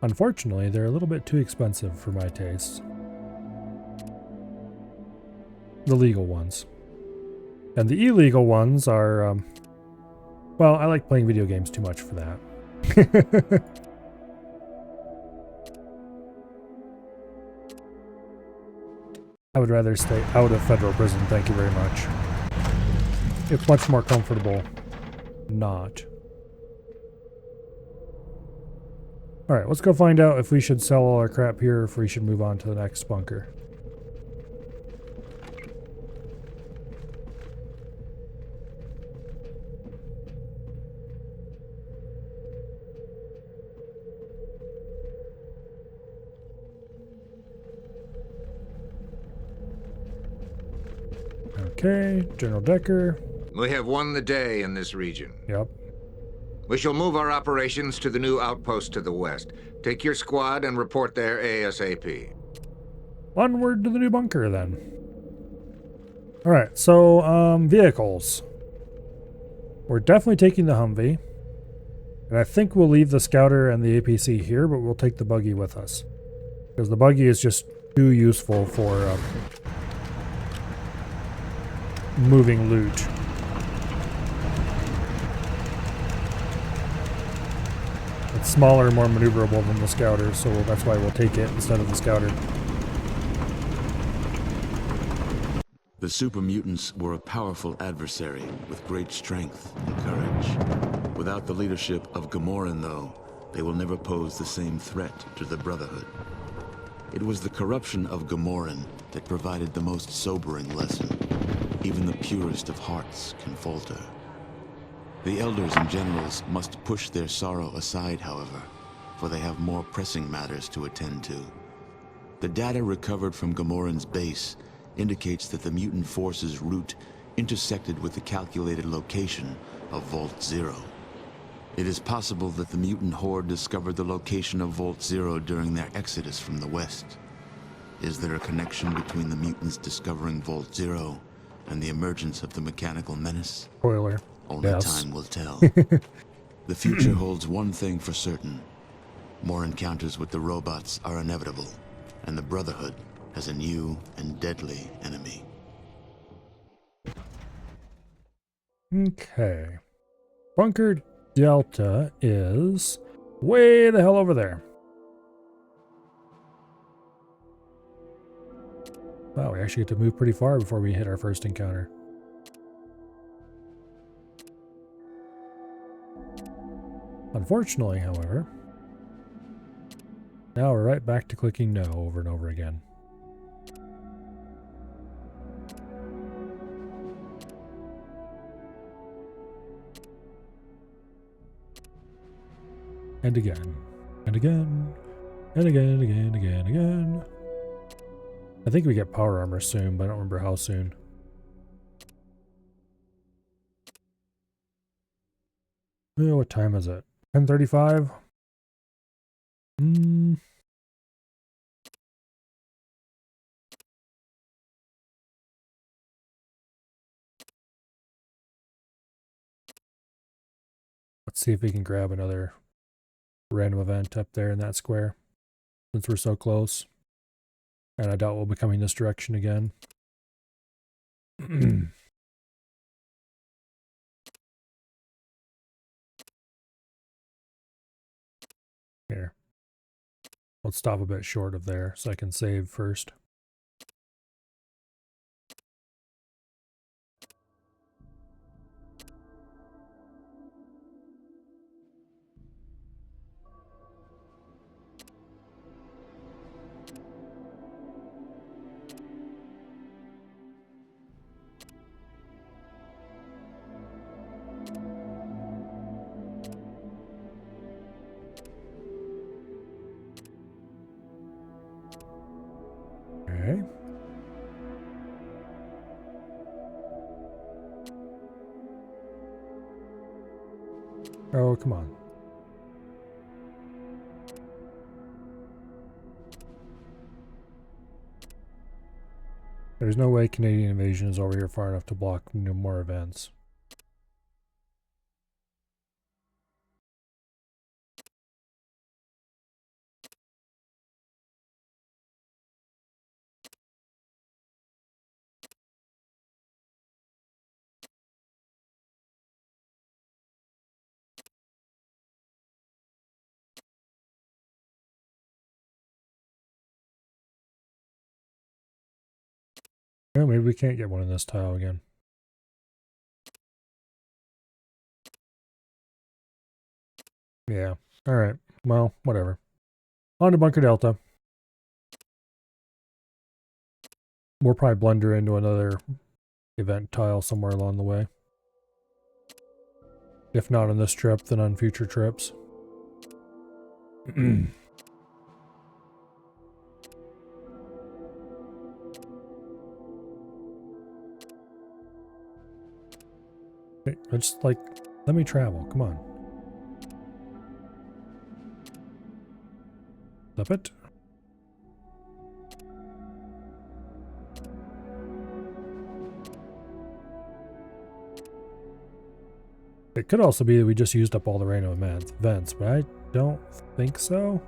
Unfortunately, they're a little bit too expensive for my taste. The legal ones. And the illegal ones are, well, I like playing video games too much for that. I would rather stay out of federal prison, thank you very much. It's much more comfortable not. Alright, let's go find out if we should sell all our crap here or if we should move on to the next bunker. Okay, General Decker. We have won the day in this region. Yep. We shall move our operations to the new outpost to the west. Take your squad and report there ASAP. Onward to the new bunker, then. Alright, so, vehicles. We're definitely taking the Humvee. And I think we'll leave the Scouter and the APC here, but we'll take the buggy with us. Because the buggy is just too useful for, moving loot. It's smaller and more maneuverable than the Scouter, so that's why we'll take it instead of the Scouter. The super mutants were a powerful adversary with great strength and courage. Without the leadership of Gamoran, though, they will never pose the same threat to the Brotherhood. It was the corruption of Gamoran that provided the most sobering lesson. Even the purest of hearts can falter. The elders and generals must push their sorrow aside, however, for they have more pressing matters to attend to. The data recovered from Gamoran's base indicates that the mutant force's route intersected with the calculated location of Vault Zero. It is possible that the mutant horde discovered the location of Vault Zero during their exodus from the west. Is there a connection between the mutants discovering Vault Zero and the emergence of the mechanical menace? Spoiler. Only Yes. time will tell. The future holds one thing for certain. More encounters with the robots are inevitable, and the Brotherhood has a new and deadly enemy. Okay. Bunker Delta is way the hell over there. Wow, we actually get to move pretty far before we hit our first encounter. Unfortunately, however, now we're right back to clicking no over and over again. And again, and again, and again, and again, and again, and again. I think we get power armor soon, but I don't remember how soon. Oh, what time is it? 10:35? Let's see if we can grab another random event up there in that square, since we're so close. And I doubt we'll be coming this direction again. Here. Let's stop a bit short of there so I can save first. Okay. Oh, come on. There's no way Canadian invasion is over here far enough to block no more events. Well, maybe we can't get one in this tile again. Yeah. Alright. Well, whatever. On to Bunker Delta. We'll probably blunder into another event tile somewhere along the way. If not on this trip, then on future trips. Okay, just like, let me travel. Come on. Flip it. It could also be that we just used up all the random events, but I don't think so.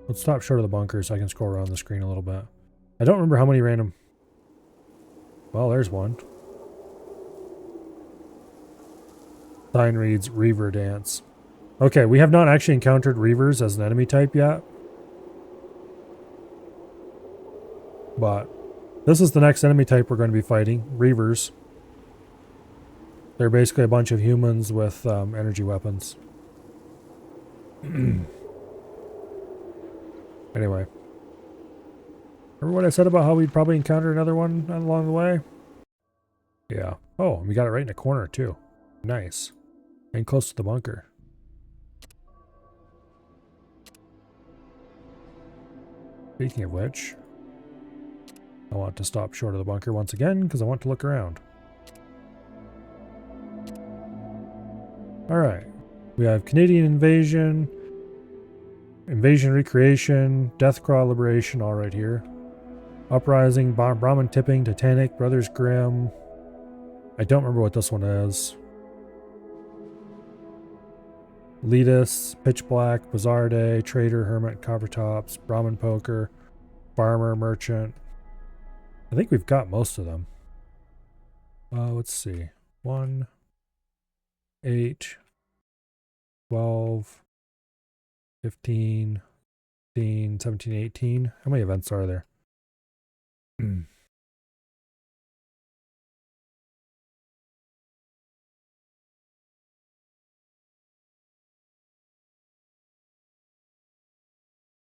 Let's stop short of the bunker so I can scroll around the screen a little bit. I don't remember how many random... Well, there's one. Sign reads Reaver Dance. Okay, we have not actually encountered Reavers as an enemy type yet. But this is the next enemy type we're going to be fighting. Reavers. They're basically a bunch of humans with energy weapons. Anyway. Remember what I said about how we'd probably encounter another one along the way? Yeah. Oh, we got it right in the corner too. Nice. And close to the bunker. Speaking of which, I want to stop short of the bunker once again because I want to look around. Alright. We have Canadian invasion, invasion recreation, Deathcraw liberation, all right here. Uprising, Brahmin tipping, Titanic, Brothers Grimm. I don't remember what this one is. Letus, Pitch Black, Bazaar Day, Trader, Hermit, Coppertops, Brahmin Poker, Farmer, Merchant. I think we've got most of them. Let's see. 1, 8, 12, 15, 16, 17, 18. How many events are there?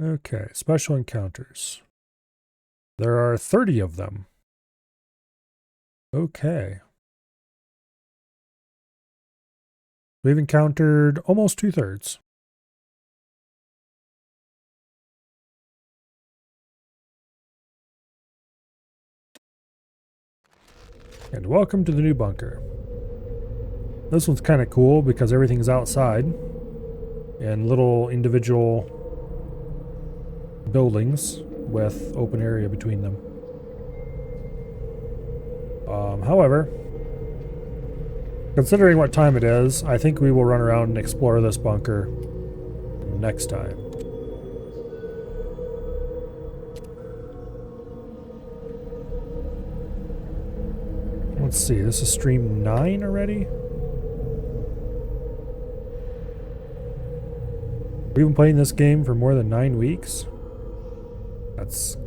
Okay, special encounters. There are 30 of them. Okay. We've encountered almost 2/3. And welcome to the new bunker. This one's kind of cool because everything's outside and little individual buildings with open area between them. However, considering what time it is, I think we will run around and explore this bunker next time. Let's see, this is stream 9 already? We've been playing this game for more than 9 weeks. That's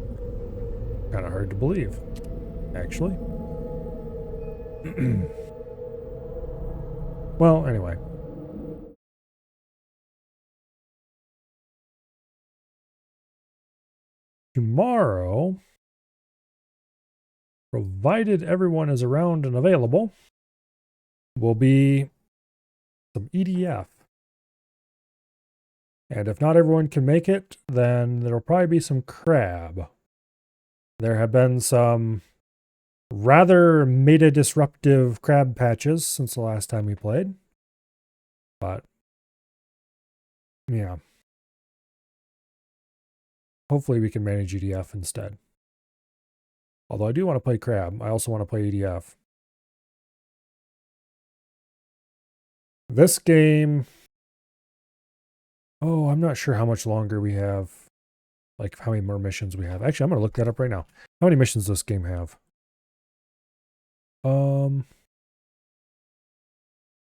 kind of hard to believe, actually. Well, anyway. Tomorrow, provided everyone is around and available, will be some EDF. And if not everyone can make it, then there'll probably be some crab. There have been some rather meta-disruptive crab patches since the last time we played. But, yeah. Hopefully we can manage EDF instead. Although I do want to play crab. I also want to play EDF. This game... Oh, I'm not sure how much longer we have. Like, how many more missions we have. Actually, I'm going to look that up right now. How many missions does this game have?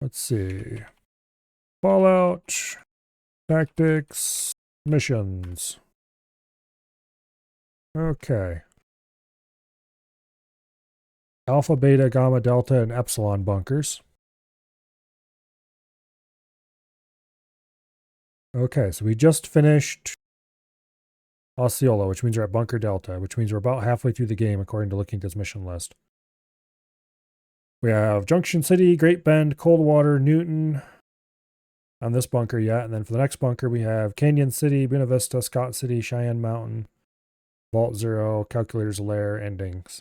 Let's see. Fallout, tactics, missions. Okay. Alpha, Beta, Gamma, Delta, and Epsilon bunkers. Okay, so we just finished Osceola, which means we're at Bunker Delta, which means we're about halfway through the game according to looking at this mission list. We have Junction City, Great Bend, Coldwater, Newton on this bunker yet. And then for the next bunker, we have Canyon City, Buena Vista, Scott City, Cheyenne Mountain, Vault Zero, Calculator's Lair, Endings.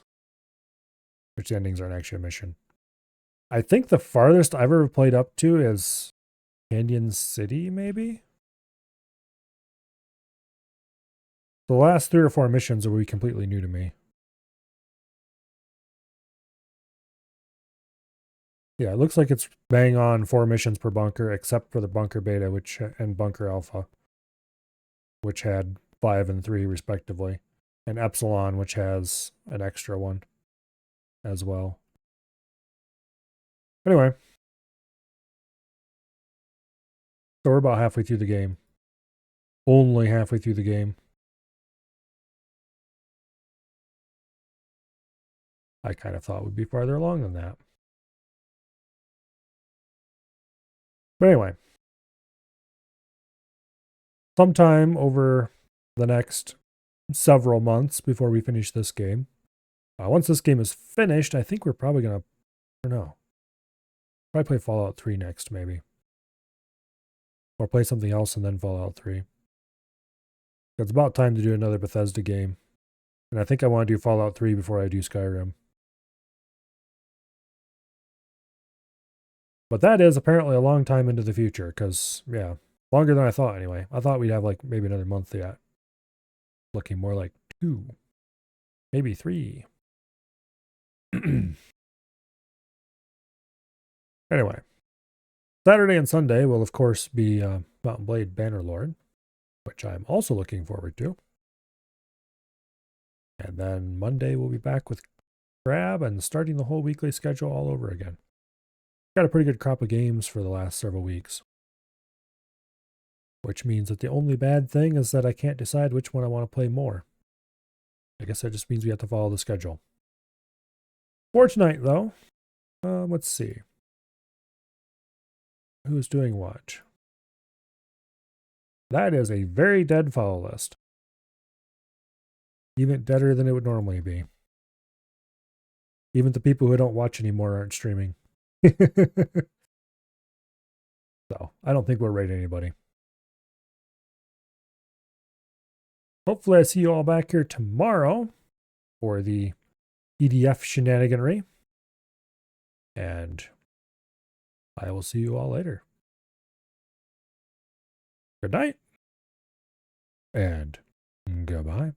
Which endings aren't actually a mission. I think the farthest I've ever played up to is Canyon City, maybe? The last 3 or 4 missions will be completely new to me. Yeah, it looks like it's bang on 4 missions per bunker, except for the Bunker Beta and Bunker Alpha, which had 5 and 3 respectively, and Epsilon, which has an extra one as well. Anyway, so we're about halfway through the game. Only halfway through the game. I kind of thought we'd be farther along than that. But anyway, sometime over the next several months before we finish this game, once this game is finished, I think we're probably going to, I don't know, probably play Fallout 3 next, maybe. Or play something else and then Fallout 3. It's about time to do another Bethesda game. And I think I want to do Fallout 3 before I do Skyrim. But that is apparently a long time into the future, because, yeah, longer than I thought anyway. I thought we'd have like maybe another month yet. Looking more like 2, maybe 3. Anyway, Saturday and Sunday will, of course, be Mountain Blade Bannerlord, which I'm also looking forward to. And then Monday we'll be back with Crab and starting the whole weekly schedule all over again. Got a pretty good crop of games for the last several weeks. Which means that the only bad thing is that I can't decide which one I want to play more. I guess that just means we have to follow the schedule. For tonight, though, let's see. Who's doing what? That is a very dead follow list. Even deader than it would normally be. Even the people who don't watch anymore aren't streaming. So, I don't think we'll rate anybody. Hopefully I see you all back here tomorrow for the EDF shenaniganry. And I will see you all later. Good night. And goodbye.